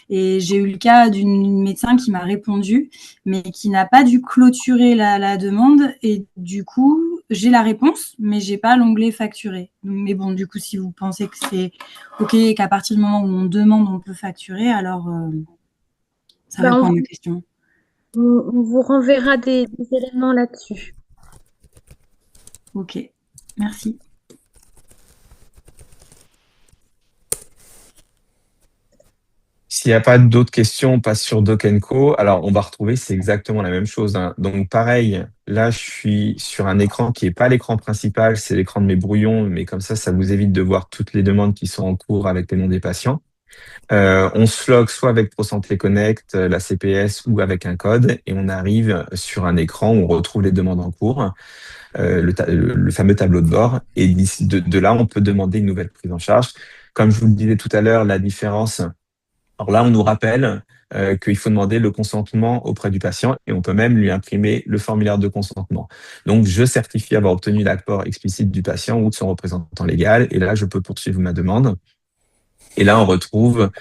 Et j'ai eu le cas d'une médecin qui m'a répondu, mais qui n'a pas dû clôturer la demande. Et du coup, j'ai la réponse, mais j'ai pas l'onglet facturer. Mais bon, du coup, si vous pensez que c'est OK et qu'à partir du moment où on demande, on peut facturer, alors ça répond à ma question. On vous renverra des éléments là-dessus. OK, merci. S'il n'y a pas d'autres questions, on passe sur Doc Co. Alors, on va retrouver, c'est exactement la même chose, hein. Donc, pareil, là, je suis sur un écran qui n'est pas l'écran principal, c'est l'écran de mes brouillons, mais comme ça vous évite de voir toutes les demandes qui sont en cours avec les noms des patients. On se log soit avec ProSanté Connect, la CPS ou avec un code et on arrive sur un écran où on retrouve les demandes en cours, le fameux tableau de bord. Et de là, on peut demander une nouvelle prise en charge. Comme je vous le disais tout à l'heure, la différence. Alors là, on nous rappelle qu'il faut demander le consentement auprès du patient et on peut même lui imprimer le formulaire de consentement. Donc, je certifie avoir obtenu l'accord explicite du patient ou de son représentant légal et là, je peux poursuivre ma demande. Et là, on retrouve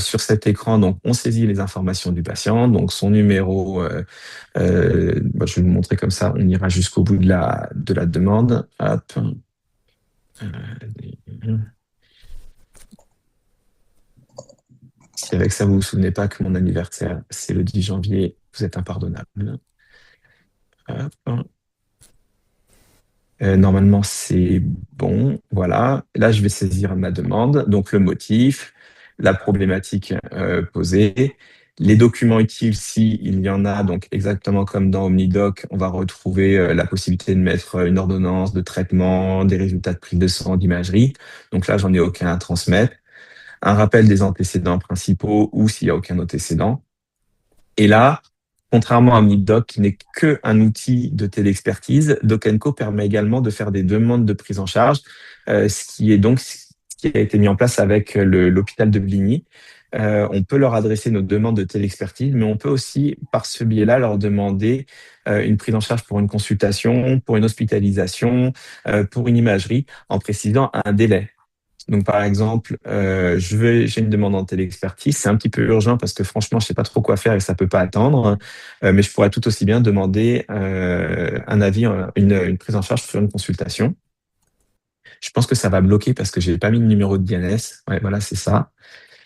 sur cet écran, donc on saisit les informations du patient, donc son numéro, je vais vous montrer comme ça, on ira jusqu'au bout de la demande. Hop. Si avec ça, vous vous souvenez pas que mon anniversaire, c'est le 10 janvier, vous êtes impardonnable. Hop. Normalement, c'est bon. Voilà. Là, je vais saisir ma demande. Donc, le motif, la problématique posée, les documents utiles, s'il y en a. Donc, exactement comme dans OmniDoc, on va retrouver la possibilité de mettre une ordonnance de traitement, des résultats de prise de sang, d'imagerie. Donc là, j'en ai aucun à transmettre. Un rappel des antécédents principaux ou s'il n'y a aucun antécédent. Et là, contrairement à OmniDoc, qui n'est qu'un outil de téléexpertise, Doc Co permet également de faire des demandes de prise en charge, ce qui a été mis en place avec l'hôpital de Bligny. On peut leur adresser nos demandes de téléexpertise, mais on peut aussi, par ce biais-là, leur demander une prise en charge pour une consultation, pour une hospitalisation, pour une imagerie, en précisant un délai. Donc, par exemple, j'ai une demande en téléexpertise. C'est un petit peu urgent parce que franchement, je sais pas trop quoi faire et ça peut pas attendre. Mais je pourrais tout aussi bien demander un avis, une prise en charge sur une consultation. Je pense que ça va bloquer parce que j'ai pas mis le numéro de DNS. Ouais, voilà, c'est ça.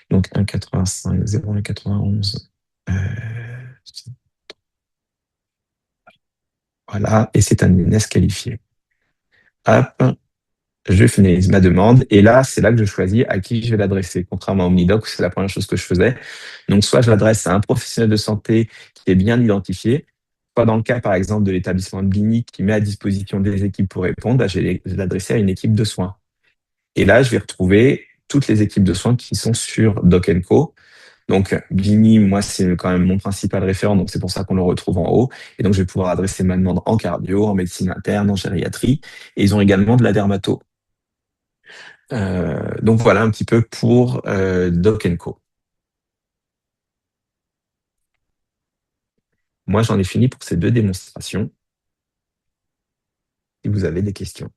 Donc, 1,85, 0,191. Voilà. Et c'est un DNS qualifié. Hop. Je finalise ma demande et là, c'est là que je choisis à qui je vais l'adresser. Contrairement à OmniDoc, c'est la première chose que je faisais. Donc, soit je l'adresse à un professionnel de santé qui est bien identifié, soit dans le cas, par exemple, de l'établissement de Bligny qui met à disposition des équipes pour répondre, je vais l'adresser à une équipe de soins. Et là, je vais retrouver toutes les équipes de soins qui sont sur Doc Co. Donc, Bligny, moi, c'est quand même mon principal référent, donc c'est pour ça qu'on le retrouve en haut. Et donc, je vais pouvoir adresser ma demande en cardio, en médecine interne, en gériatrie. Et ils ont également de la dermato. Donc voilà un petit peu pour Doc Co. Moi, j'en ai fini pour ces deux démonstrations. Si vous avez des questions.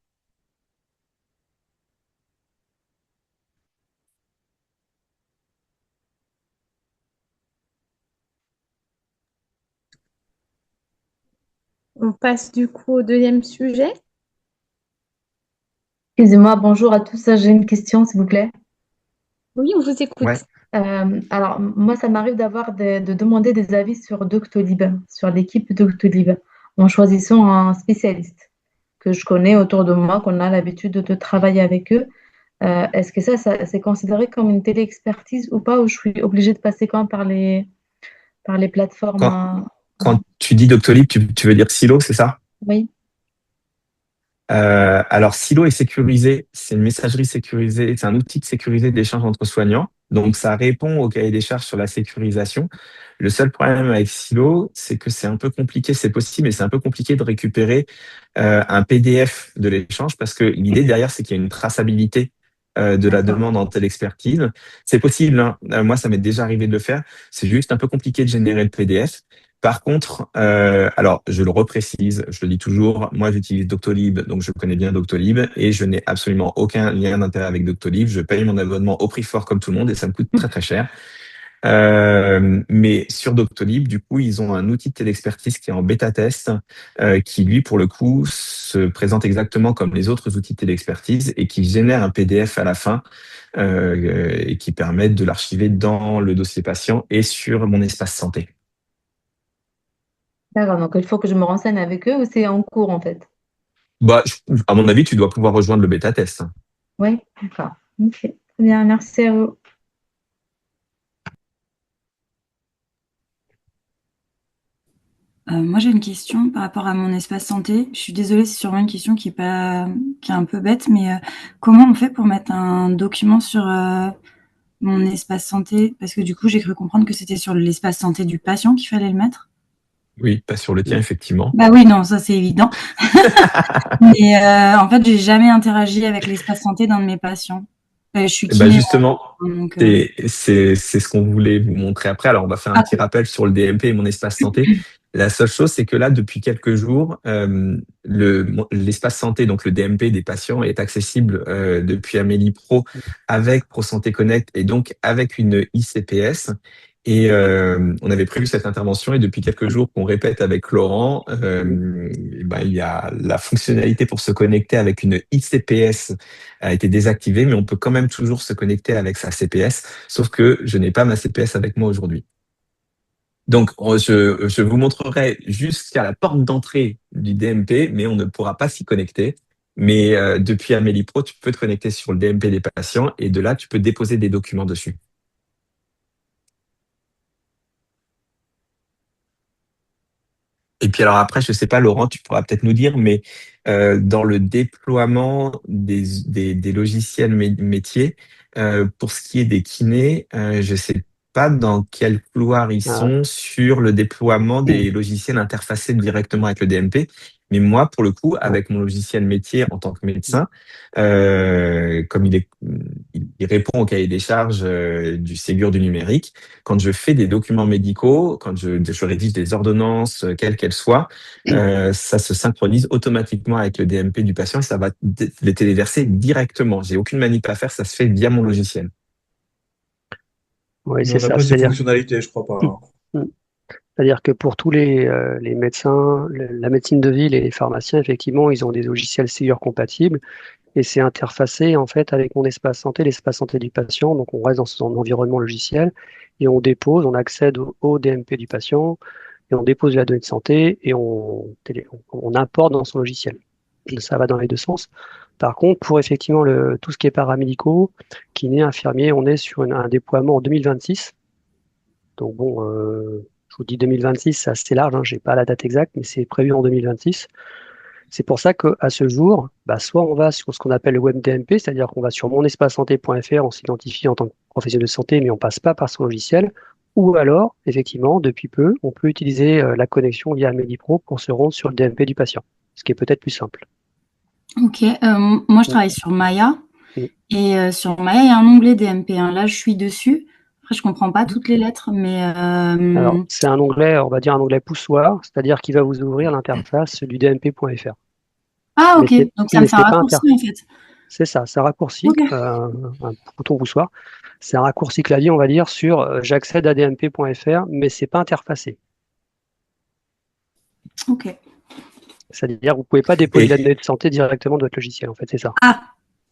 On passe du coup au deuxième sujet. Excusez-moi, bonjour à tous. J'ai une question, s'il vous plaît. Oui, on vous écoute. Ouais. Alors, moi, ça m'arrive de demander des avis sur Doctolib, sur l'équipe Doctolib, en choisissant un spécialiste que je connais autour de moi, qu'on a l'habitude de travailler avec eux. Est-ce que ça c'est considéré comme une téléexpertise ou pas, ou je suis obligée de passer quand même par les plateformes Quand tu dis Doctolib, tu veux dire Silo, c'est ça? Oui, Alors, Silo est sécurisé, c'est une messagerie sécurisée, c'est un outil de sécurisé d'échange entre soignants. Donc, ça répond au cahier des charges sur la sécurisation. Le seul problème avec Silo, c'est que c'est un peu compliqué, c'est possible, mais c'est un peu compliqué de récupérer un PDF de l'échange parce que l'idée derrière, c'est qu'il y a une traçabilité de la d'accord. demande en telle expertise. C'est possible, hein. Moi, ça m'est déjà arrivé de le faire. C'est juste un peu compliqué de générer le PDF. Par contre, alors je le reprécise, je le dis toujours, moi j'utilise Doctolib, donc je connais bien Doctolib et je n'ai absolument aucun lien d'intérêt avec Doctolib. Je paye mon abonnement au prix fort comme tout le monde et ça me coûte très très cher. Mais sur Doctolib, du coup, ils ont un outil de téléexpertise qui est en bêta test, qui lui, pour le coup, se présente exactement comme les autres outils de téléexpertise et qui génère un PDF à la fin et qui permet de l'archiver dans le dossier patient et sur mon espace santé. D'accord, donc il faut que je me renseigne avec eux ou c'est en cours en fait? Bah, à mon avis, tu dois pouvoir rejoindre le bêta test. Oui, d'accord. Ok, très bien, merci à vous. Moi, j'ai une question par rapport à mon espace santé. Je suis désolée, c'est sûrement une question qui est un peu bête, mais comment on fait pour mettre un document sur mon espace santé? Parce que du coup, j'ai cru comprendre que c'était sur l'espace santé du patient qu'il fallait le mettre. Oui, pas sur le tien, effectivement. Bah oui, non, ça c'est évident. Mais en fait, j'ai jamais interagi avec l'espace santé d'un de mes patients. Je suis Et ben kiné, justement, donc c'est ce qu'on voulait vous montrer après. Alors, on va faire un ah, petit rappel sur le DMP et mon espace santé. La seule chose, c'est que là, depuis quelques jours, l'espace santé, donc le DMP des patients, est accessible depuis Amélie Pro avec Pro Santé Connect et donc avec une ICPS. Et on avait prévu cette intervention et depuis quelques jours qu'on répète avec Laurent, il y a la fonctionnalité pour se connecter avec une ICPS a été désactivée, mais on peut quand même toujours se connecter avec sa CPS, sauf que je n'ai pas ma CPS avec moi aujourd'hui. Donc, je vous montrerai jusqu'à la porte d'entrée du DMP, mais on ne pourra pas s'y connecter. Mais depuis Amélie Pro, tu peux te connecter sur le DMP des patients et de là, tu peux déposer des documents dessus. Et puis alors après, je sais pas, Laurent, tu pourras peut-être nous dire, mais dans le déploiement des logiciels métiers, pour ce qui est des kinés, je sais pas dans quel couloir ils Ah, sont sur le déploiement des logiciels interfacés directement avec le DMP. Mais moi, pour le coup, ah, avec mon logiciel métier en tant que médecin, comme il répond au cahier des charges du Ségur du numérique, quand je fais des documents médicaux, quand je rédige des ordonnances, quelles qu'elles soient, ça se synchronise automatiquement avec le DMP du patient et ça va les téléverser directement. J'ai aucune manip à faire, ça se fait via mon logiciel. oui, Mais c'est on n'a ça. pas ces fonctionnalités, je crois pas, hein. C'est-à-dire que pour tous les médecins, la médecine de ville et les pharmaciens, effectivement, ils ont des logiciels Ségur compatibles et c'est interfacé en fait avec mon espace santé, l'espace santé du patient. Donc on reste dans son environnement logiciel et on dépose, on accède au DMP du patient et on dépose la donnée de santé et on importe dans son logiciel. Ça va dans les deux sens. Par contre, pour effectivement tout ce qui est paramédicaux, kiné, infirmier, on est sur un déploiement en 2026. Donc bon, je vous dis 2026, c'est assez large, hein, j'ai pas la date exacte, mais c'est prévu en 2026. C'est pour ça qu'à ce jour, bah, soit on va sur ce qu'on appelle le web DMP, c'est-à-dire qu'on va sur monespacesanté.fr, on s'identifie en tant que professionnel de santé, mais on passe pas par son logiciel. Ou alors, effectivement, depuis peu, on peut utiliser la connexion via Medipro pour se rendre sur le DMP du patient, ce qui est peut-être plus simple. ok. Moi, je Mm, travaille sur Maya mm. et sur Maya, il y a un onglet DMP, hein. Là, je suis dessus. Après, je comprends pas toutes les lettres, mais Alors, c'est un onglet, on va dire un onglet poussoir, c'est-à-dire qu'il va vous ouvrir l'interface du dmp.fr. ah, Mais ok. c'est Donc ça me mais fait un c'est pas raccourci en fait. C'est ça, c'est un raccourci, Ok. un bouton poussoir. C'est un raccourci clavier, on va dire, sur j'accède à dmp.fr, mais c'est pas interfacé. Ok. C'est-à-dire que vous pouvez pas déposer la Et donnée de santé directement de votre logiciel, en fait, c'est ça. Ah,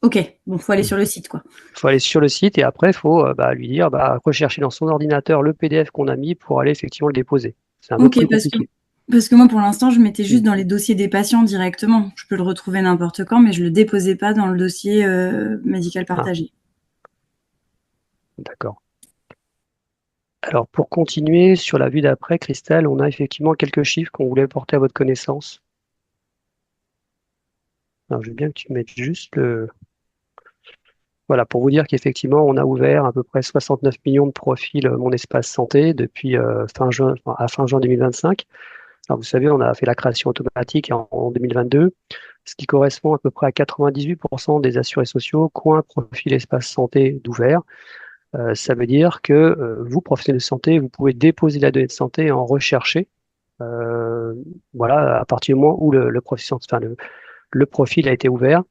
ok. Bon, faut aller sur le site, quoi. Il faut aller sur le site et après, il faut lui dire, rechercher dans son ordinateur le PDF qu'on a mis pour aller effectivement le déposer. C'est un peu Ok, plus parce que compliqué. moi, pour l'instant, je mettais Mm. juste dans les dossiers des patients directement. Je peux le retrouver n'importe quand, mais je le déposais pas dans le dossier médical Ah, partagé. d'accord. Alors, pour continuer sur la vue d'après, Christelle, on a effectivement quelques chiffres qu'on voulait porter à votre connaissance. Alors, je veux bien que tu mettes juste le. Voilà, pour vous dire qu'effectivement, on a ouvert à peu près 69 millions de profils Mon Espace Santé depuis fin juin 2025. Alors, vous savez, on a fait la création automatique en 2022, ce qui correspond à peu près à 98% des assurés sociaux qui ont un profil Espace Santé d'ouvert. Ça veut dire que vous, professionnels de santé, vous pouvez déposer la donnée de santé et en rechercher. euh, voilà, à partir du moment où le profil a été ouvert.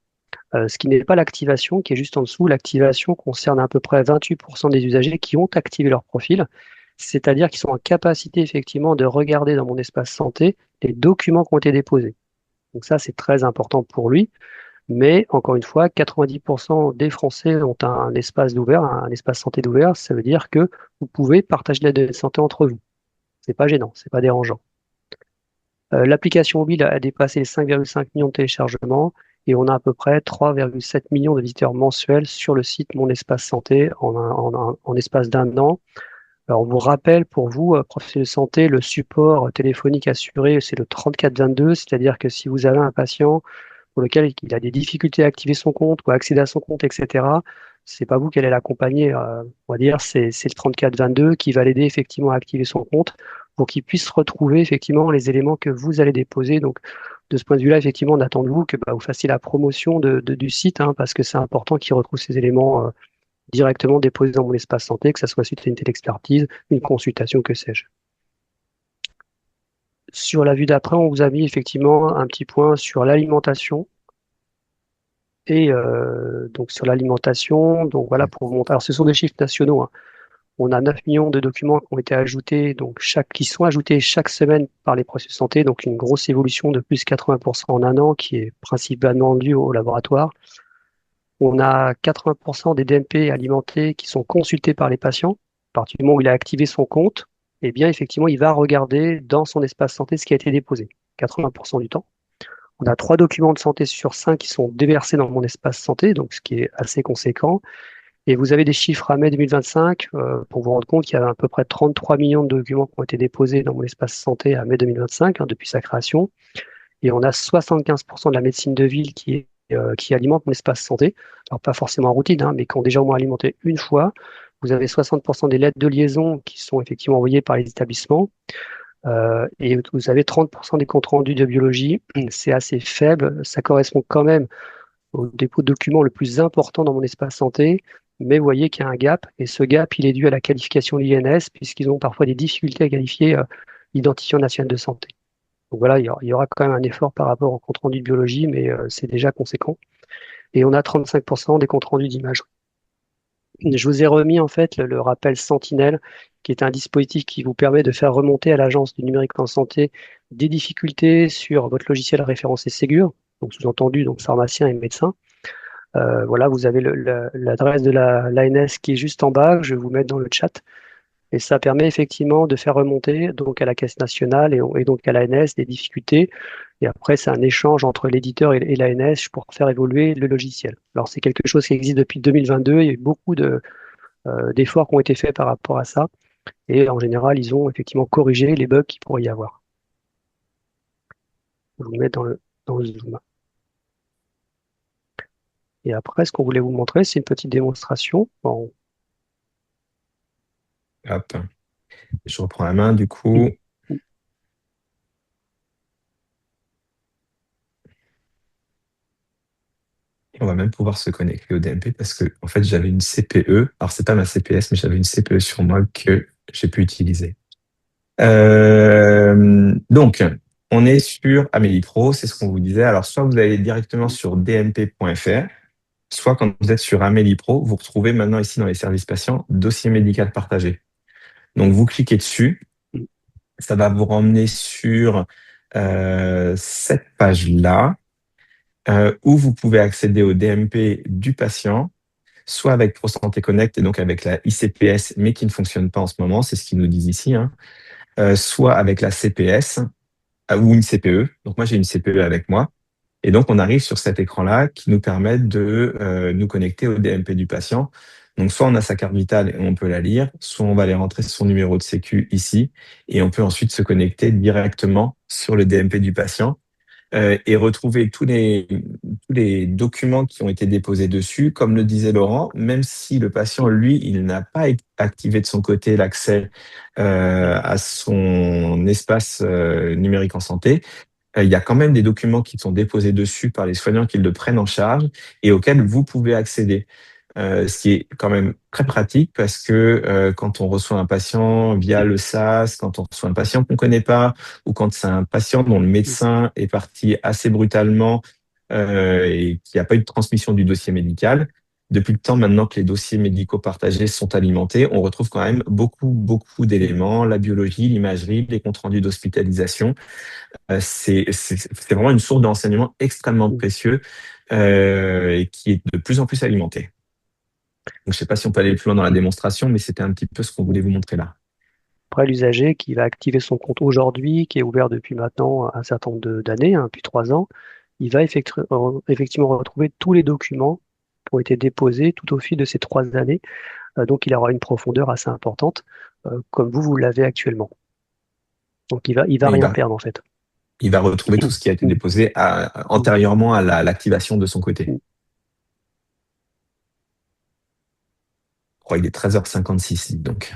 Ce qui n'est pas l'activation, qui est juste en dessous. L'activation concerne à peu près 28% des usagers qui ont activé leur profil, c'est-à-dire qu'ils sont en capacité effectivement de regarder dans mon espace santé les documents qui ont été déposés. Donc ça, c'est très important pour lui. Mais encore une fois, 90% des Français ont un espace d'ouvert, un espace santé d'ouvert. Ça veut dire que vous pouvez partager la donnée de santé entre vous. C'est pas gênant, c'est pas dérangeant. L'application mobile a dépassé les 5,5 millions de téléchargements et on a à peu près 3,7 millions de visiteurs mensuels sur le site Mon Espace Santé en espace d'un an. Alors, on vous rappelle, pour vous, professionnels de santé, le support téléphonique assuré, c'est le 3422, c'est-à-dire que si vous avez un patient pour lequel il a des difficultés à activer son compte ou à accéder à son compte, etc., c'est pas vous qui allez l'accompagner, on va dire, c'est le 3422 qui va l'aider effectivement à activer son compte pour qu'il puisse retrouver effectivement les éléments que vous allez déposer. Donc, de ce point de vue-là, effectivement, on attend de vous que vous fassiez la promotion du site, hein, parce que c'est important qu'il retrouve ces éléments directement déposés dans mon espace santé, que ce soit suite à une téléexpertise, une consultation, que sais-je. Sur la vue d'après, on vous a mis effectivement un petit point sur l'alimentation. Et donc sur l'alimentation, donc voilà pour vous montrer. Alors ce sont des chiffres nationaux, hein. On a 9 millions de documents qui ont été ajoutés, donc qui sont ajoutés chaque semaine par les professionnels de santé, donc une grosse évolution de plus 80% en un an, qui est principalement due au laboratoire. On a 80% des DMP alimentés qui sont consultés par les patients. À partir du moment où il a activé son compte, eh bien effectivement, il va regarder dans son espace santé ce qui a été déposé, 80% du temps. On a 3 documents de santé sur 5 qui sont déversés dans mon espace santé, donc ce qui est assez conséquent. Et vous avez des chiffres à mai 2025 pour vous rendre compte qu'il y a à peu près 33 millions de documents qui ont été déposés dans mon espace santé à mai 2025, hein, depuis sa création. Et on a 75% de la médecine de ville qui alimente mon espace santé. Alors pas forcément en routine, hein, mais qui ont déjà au moins alimenté une fois. Vous avez 60% des lettres de liaison qui sont effectivement envoyées par les établissements. Et vous avez 30% des comptes rendus de biologie. C'est assez faible. Ça correspond quand même au dépôt de documents le plus important dans mon espace santé. Mais vous voyez qu'il y a un gap. Et ce gap, il est dû à la qualification de l'INS, puisqu'ils ont parfois des difficultés à qualifier l'identifiant national de santé. Donc voilà, il y aura quand même un effort par rapport au compte rendu de biologie, mais c'est déjà conséquent. Et on a 35% des comptes rendus d'imagerie. Je vous ai remis en fait le rappel Sentinelle, qui est un dispositif qui vous permet de faire remonter à l'Agence du numérique en santé des difficultés sur votre logiciel référencé Ségur, donc sous-entendu donc pharmacien et médecin. Voilà, vous avez l'adresse de l'ANS qui est juste en bas, je vais vous mettre dans le chat. Et ça permet effectivement de faire remonter donc à la Caisse nationale et donc à l'ANS des difficultés. Et après, c'est un échange entre l'éditeur et l'ANS pour faire évoluer le logiciel. Alors, c'est quelque chose qui existe depuis 2022. Il y a eu beaucoup d'efforts qui ont été faits par rapport à ça. Et en général, ils ont effectivement corrigé les bugs qu'il pourrait y avoir. Je vais vous mettre dans le zoom. Et après, ce qu'on voulait vous montrer, c'est une petite démonstration. Bon. Hop. Je reprends la main, du coup. Et on va même pouvoir se connecter au DMP parce que, en fait, j'avais une CPE. Alors, c'est pas ma CPS, mais j'avais une CPE sur moi que j'ai pu utiliser. Donc, on est sur Amélie Pro, c'est ce qu'on vous disait. Alors, soit vous allez directement sur dmp.fr, soit quand vous êtes sur Amélie Pro, vous retrouvez maintenant ici dans les services patients, dossier médical partagé. Donc, vous cliquez dessus. Ça va vous ramener sur cette page-là, où vous pouvez accéder au DMP du patient, soit avec ProSanté Connect et donc avec la ICPS, mais qui ne fonctionne pas en ce moment, c'est ce qu'ils nous disent ici, hein. Soit avec la CPS ou une CPE. Donc moi, j'ai une CPE avec moi. Et donc, on arrive sur cet écran-là qui nous permet de nous connecter au DMP du patient. Donc, soit on a sa carte vitale et on peut la lire, soit on va aller rentrer son numéro de sécu ici et on peut ensuite se connecter directement sur le DMP du patient et retrouver tous les documents qui ont été déposés dessus. Comme le disait Laurent, même si le patient, lui, il n'a pas activé de son côté l'accès à son espace numérique en santé, il y a quand même des documents qui sont déposés dessus par les soignants qui le prennent en charge et auxquels vous pouvez accéder. Ce qui est quand même très pratique parce que quand on reçoit un patient via le SAS, quand on reçoit un patient qu'on ne connaît pas, ou quand c'est un patient dont le médecin est parti assez brutalement et qu'il n'y a pas eu de transmission du dossier médical, depuis le temps maintenant que les dossiers médicaux partagés sont alimentés, on retrouve quand même beaucoup d'éléments, la biologie, l'imagerie, les comptes rendus d'hospitalisation. C'est vraiment une source d'enseignement extrêmement précieux et qui est de plus en plus alimentée. Donc, je ne sais pas si on peut aller plus loin dans la démonstration, mais c'était un petit peu ce qu'on voulait vous montrer là. Après, l'usager qui va activer son compte aujourd'hui, qui est ouvert depuis maintenant un certain nombre d'années, hein, depuis 3 ans, il va effectivement retrouver tous les documents qui ont été déposés tout au fil de ces 3 années. Donc il aura une profondeur assez importante, comme vous l'avez actuellement. Donc il va Et rien perdre en fait. il va retrouver tout ce qui a été déposé antérieurement à l'activation de son côté. Je crois qu'il est 13h56, donc.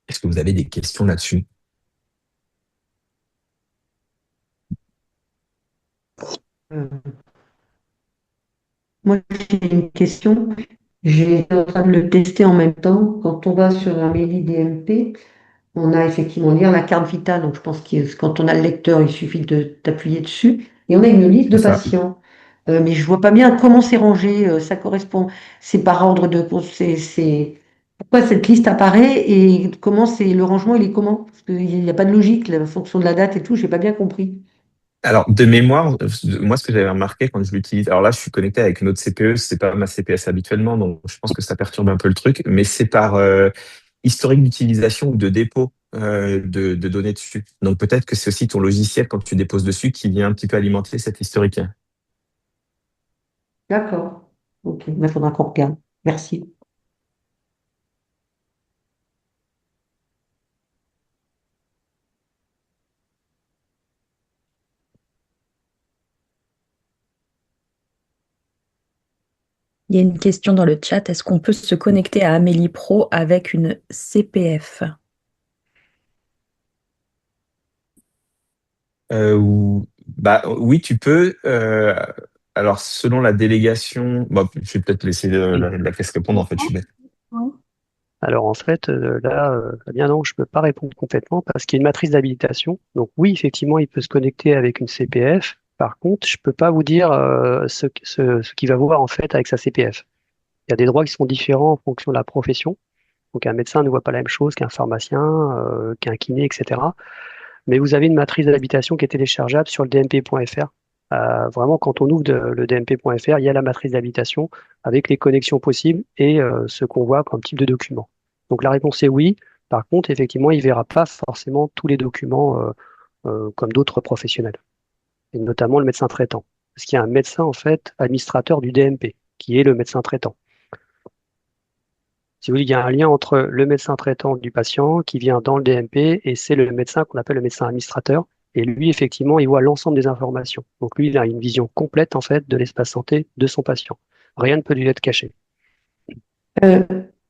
Est-ce que vous avez des questions là-dessus? Euh, Moi, j'ai une question. J'étais en train de le tester en même temps. Quand on va sur un Meli DMP, on a effectivement lire la carte vitale. Donc, je pense que quand on a le lecteur, il suffit d'appuyer dessus. Et on a une liste de C'est ça. patients. Mais je vois pas bien comment c'est rangé. Ça correspond. C'est par ordre de. Pourquoi cette liste apparaît et comment c'est le rangement, il est comment? Parce qu'il n'y a pas de logique, la fonction de la date et tout, j'ai pas bien compris. Alors, de mémoire, moi, ce que j'avais remarqué quand je l'utilise, alors là, je suis connecté avec une autre CPE, c'est pas ma CPS habituellement, donc je pense que ça perturbe un peu le truc, mais c'est par historique d'utilisation ou de dépôt de données dessus. Donc peut-être que c'est aussi ton logiciel, quand tu déposes dessus, qui vient un petit peu alimenter cet historique. D'accord. Ok, il faudra qu'on regarde. Merci. Il y a une question dans le chat. Est-ce qu'on peut se connecter à Amélie Pro avec une CPF? Bah, oui, tu peux. Alors, selon la délégation, bon, je vais peut-être laisser la caisse répondre, en fait, je suis bête. Alors en fait, là, Fabien, non, je ne peux pas répondre complètement parce qu'il y a une matrice d'habilitation. Donc oui, effectivement, il peut se connecter avec une CPF. Par contre, je ne peux pas vous dire ce qu'il va voir en fait avec sa CPF. Il y a des droits qui sont différents en fonction de la profession. Donc un médecin ne voit pas la même chose qu'un pharmacien, qu'un kiné, etc. Mais vous avez une matrice d'habilitation qui est téléchargeable sur le dmp.fr. Vraiment, quand on ouvre le dmp.fr, il y a la matrice d'habilitation avec les connexions possibles et ce qu'on voit comme type de document. Donc la réponse est oui. Par contre, effectivement, il ne verra pas forcément tous les documents comme d'autres professionnels, et notamment le médecin traitant. Parce qu'il y a un médecin, en fait, administrateur du DMP, qui est le médecin traitant. Si vous voulez, il y a un lien entre le médecin traitant du patient qui vient dans le DMP et c'est le médecin qu'on appelle le médecin administrateur. Et lui, effectivement, il voit l'ensemble des informations. Donc lui, il a une vision complète, en fait, de l'espace santé de son patient. Rien ne peut lui être caché. Euh,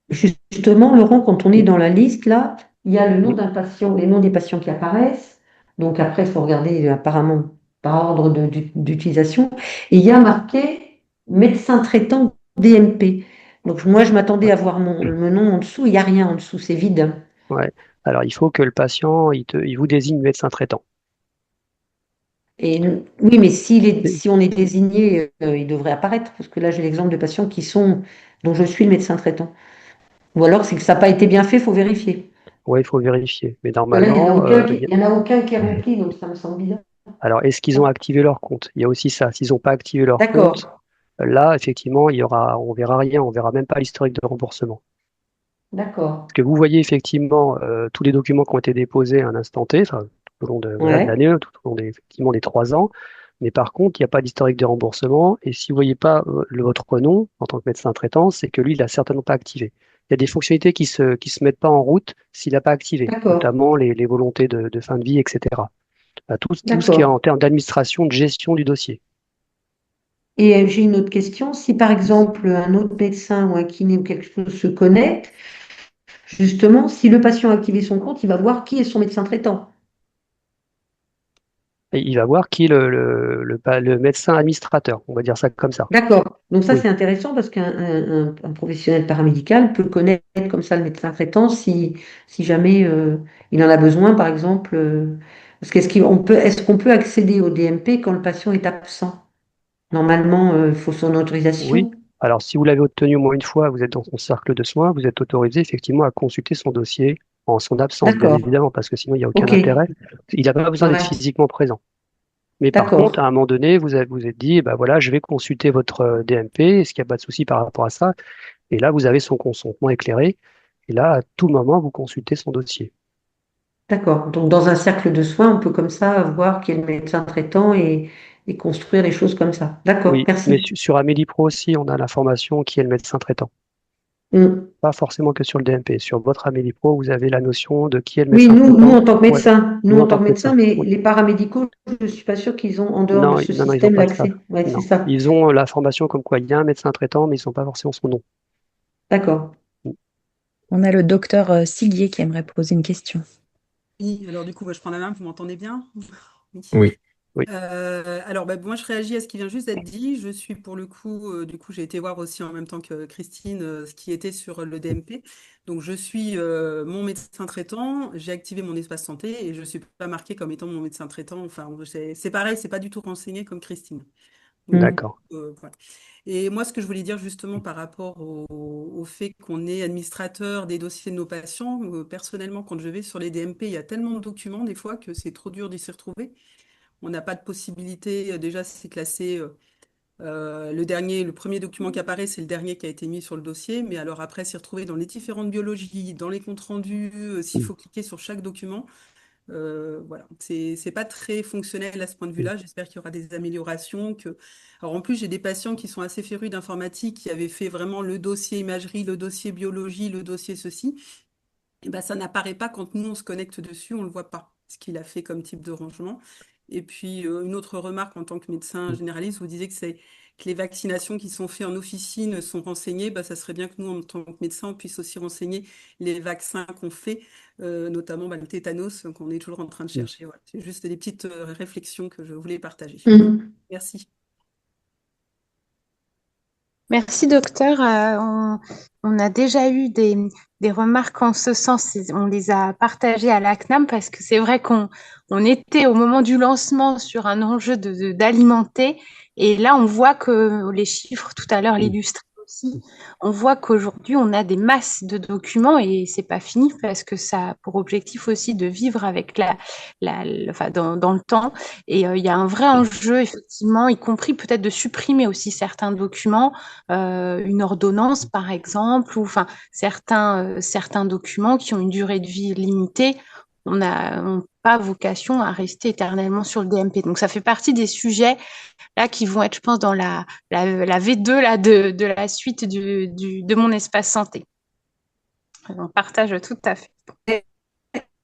Justement, Laurent, quand on est dans la liste, là, il y a le nom d'un patient, les noms des patients qui apparaissent. Donc après, il faut regarder apparemment par ordre d'utilisation. Et il y a marqué médecin traitant DMP. Donc moi, je m'attendais à voir le nom en dessous. Il n'y a rien en dessous, c'est vide. Ouais. Alors, il faut que le patient, il vous désigne médecin traitant. Et oui, mais si on est désigné, il devrait apparaître, parce que là, j'ai l'exemple de patients dont je suis le médecin traitant. Ou alors, c'est que ça n'a pas été bien fait, il faut vérifier. Oui, il faut vérifier. Mais Parce que là, normalement, il n'y en a aucun qui est rempli, donc ça me semble bizarre. alors, est-ce qu'ils ont activé leur compte? Il y a aussi ça. S'ils n'ont pas activé leur compte, D'accord, là, effectivement, on verra rien, on verra même pas l'historique de remboursement. d'accord. Parce que vous voyez effectivement tous les documents qui ont été déposés à un instant T, enfin, tout au long de Ouais, l'année, tout au long effectivement, des 3 ans. Mais par contre, il n'y a pas d'historique de remboursement. Et si vous ne voyez pas votre nom en tant que médecin traitant, c'est que lui, il l'a certainement pas activé. Il y a des fonctionnalités qui se mettent pas en route s'il n'a pas activé, d'accord, notamment les volontés de fin de vie, etc. Tout ce qui est d'accord. en termes d'administration, de gestion du dossier. Et j'ai une autre question. Si par exemple un autre médecin ou un kiné ou quelque chose se connecte, justement, si le patient a activé son compte, il va voir qui est son médecin traitant. Et il va voir qui est le médecin administrateur, on va dire ça comme ça. D'accord. Donc ça, Oui, c'est intéressant parce qu'un professionnel paramédical peut connaître comme ça le médecin traitant si jamais il en a besoin, par exemple. Parce est-ce qu'on peut accéder au DMP quand le patient est absent? Normalement, il faut son oui. autorisation. Alors, si vous l'avez obtenu au moins une fois, vous êtes dans son cercle de soins, vous êtes autorisé effectivement à consulter son dossier en son absence, bien D'accord. évidemment, parce que sinon, il n'y a aucun OK. intérêt. Il n'a pas besoin d'être Ouais. physiquement présent. Mais par contre, D'accord. à un moment donné, vous êtes dit, bah voilà, je vais consulter votre DMP, est-ce qu'il n'y a pas de souci par rapport à ça? Et là, vous avez son consentement éclairé. Et là, à tout moment, vous consultez son dossier. D'accord. Donc, dans un cercle de soins, on peut comme ça voir qui est le médecin traitant et et construire les choses comme ça. D'accord, Oui, mais merci. sur Amélie Pro aussi, on a l'information qui est le médecin traitant. Mm. Pas forcément que sur le DMP. Sur votre Amélie Pro, vous avez la notion de qui est le Oui, médecin nous traitant. en tant que Ouais, médecins, nous nous en en tant tant que que médecins, médecin. mais Oui. les paramédicaux, je ne suis pas sûre qu'ils ont en dehors de Non, ce non, ils n'ont système pas de l'accès. cadre. Ouais, c'est Non. ça. Ils ont l'information comme quoi il y a un médecin traitant, mais ils ne sont pas forcément son nom. D'accord. On a le docteur Siguier qui aimerait poser une question. Oui, alors du coup, je prends la main, vous m'entendez bien? Oui. Oui. Oui. Alors, moi, je réagis à ce qui vient juste d'être dit. Je suis pour le coup, du coup, j'ai été voir aussi en même temps que Christine ce qui était sur le DMP. Donc, je suis mon médecin traitant, j'ai activé mon espace santé et je ne suis pas marquée comme étant mon médecin traitant. Enfin, c'est pareil, c'est pas du tout renseigné comme Christine. Donc, Mm. D'accord. voilà. Et moi, ce que je voulais dire justement par rapport au fait qu'on est administrateur des dossiers de nos patients, personnellement, quand je vais sur les DMP, il y a tellement de documents des fois que c'est trop dur d'y s'y retrouver. On n'a pas de possibilité, déjà c'est classé, le premier document qui apparaît, c'est le dernier qui a été mis sur le dossier, mais alors après s'y retrouver dans les différentes biologies, dans les comptes rendus, s'il faut cliquer sur chaque document, voilà, c'est pas très fonctionnel à ce point de vue-là. J'espère qu'il y aura des améliorations. Alors en plus, j'ai des patients qui sont assez férus d'informatique, qui avaient fait vraiment le dossier imagerie, le dossier biologie, le dossier ceci. Et ben, ça n'apparaît pas quand nous on se connecte dessus, on ne le voit pas, ce qu'il a fait comme type de rangement. Et puis une autre remarque en tant que médecin généraliste, vous disiez que les vaccinations qui sont faites en officine sont renseignées. Ben, ça serait bien que nous, en tant que médecins, on puisse aussi renseigner les vaccins qu'on fait, notamment le tétanos qu'on est toujours en train de chercher. Voilà. C'est juste des petites réflexions que je voulais partager. Mm. Merci. Merci, docteur. On a déjà eu des remarques en ce sens. On les a partagées à la CNAM parce que c'est vrai qu'on était au moment du lancement sur un enjeu d'alimenter. Et là, on voit que les chiffres, tout à l'heure, l'illustraient aussi. On voit qu'aujourd'hui, on a des masses de documents et c'est pas fini parce que ça a pour objectif aussi de vivre avec enfin, dans le temps. Et il y a un vrai enjeu, effectivement, y compris peut-être de supprimer aussi certains documents, une ordonnance, par exemple, ou enfin certains documents qui ont une durée de vie limitée. On n'a pas vocation à rester éternellement sur le DMP. Donc, ça fait partie des sujets là qui vont être, je pense, dans la V2 là, de la suite de mon espace santé. On partage tout à fait.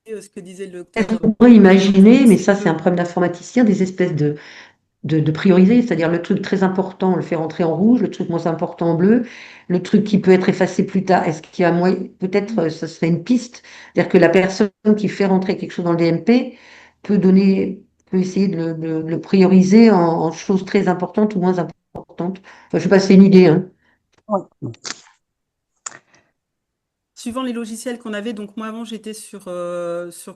Ce que disait le docteur. On pourrait imaginer, mais ça c'est un problème d'informaticien, des espèces de prioriser, c'est-à-dire le truc très important, on le fait rentrer en rouge, le truc moins important en bleu, le truc qui peut être effacé plus tard, est-ce qu'il y a moyen, peut-être ça serait une piste, c'est-à-dire que la personne qui fait rentrer quelque chose dans le DMP peut essayer de le prioriser en choses très importantes ou moins importantes. Enfin, je sais pas, c'est une idée, hein. Ouais. Suivant les logiciels qu'on avait, donc moi avant j'étais sur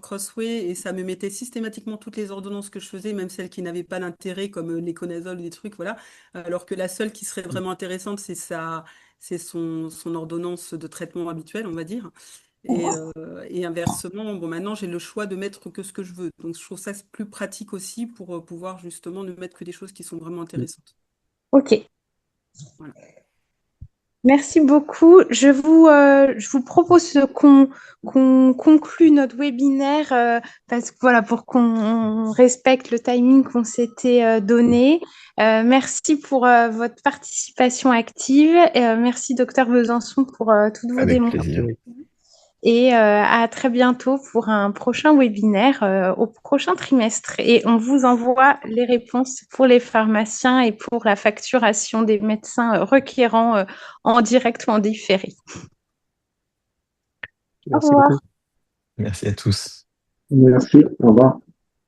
Crossway et ça me mettait systématiquement toutes les ordonnances que je faisais, même celles qui n'avaient pas d'intérêt comme l'éconazole ou des trucs, voilà. Alors que la seule qui serait vraiment intéressante, c'est son ordonnance de traitement habituel, on va dire. Et inversement, bon maintenant j'ai le choix de mettre que ce que je veux. Donc je trouve ça plus pratique aussi pour pouvoir justement ne mettre que des choses qui sont vraiment intéressantes. Ok. Voilà. Merci beaucoup. Je vous propose qu'on conclue notre webinaire parce que voilà, pour qu'on respecte le timing qu'on s'était donné. Merci pour votre participation active. Merci, docteur Besançon, pour toutes vos Avec démonstrations. plaisir. Et à très bientôt pour un prochain webinaire au prochain trimestre. Et on vous envoie les réponses pour les pharmaciens et pour la facturation des médecins requérants en direct ou en différé. Merci Au revoir. beaucoup. Merci à tous. Merci, au revoir.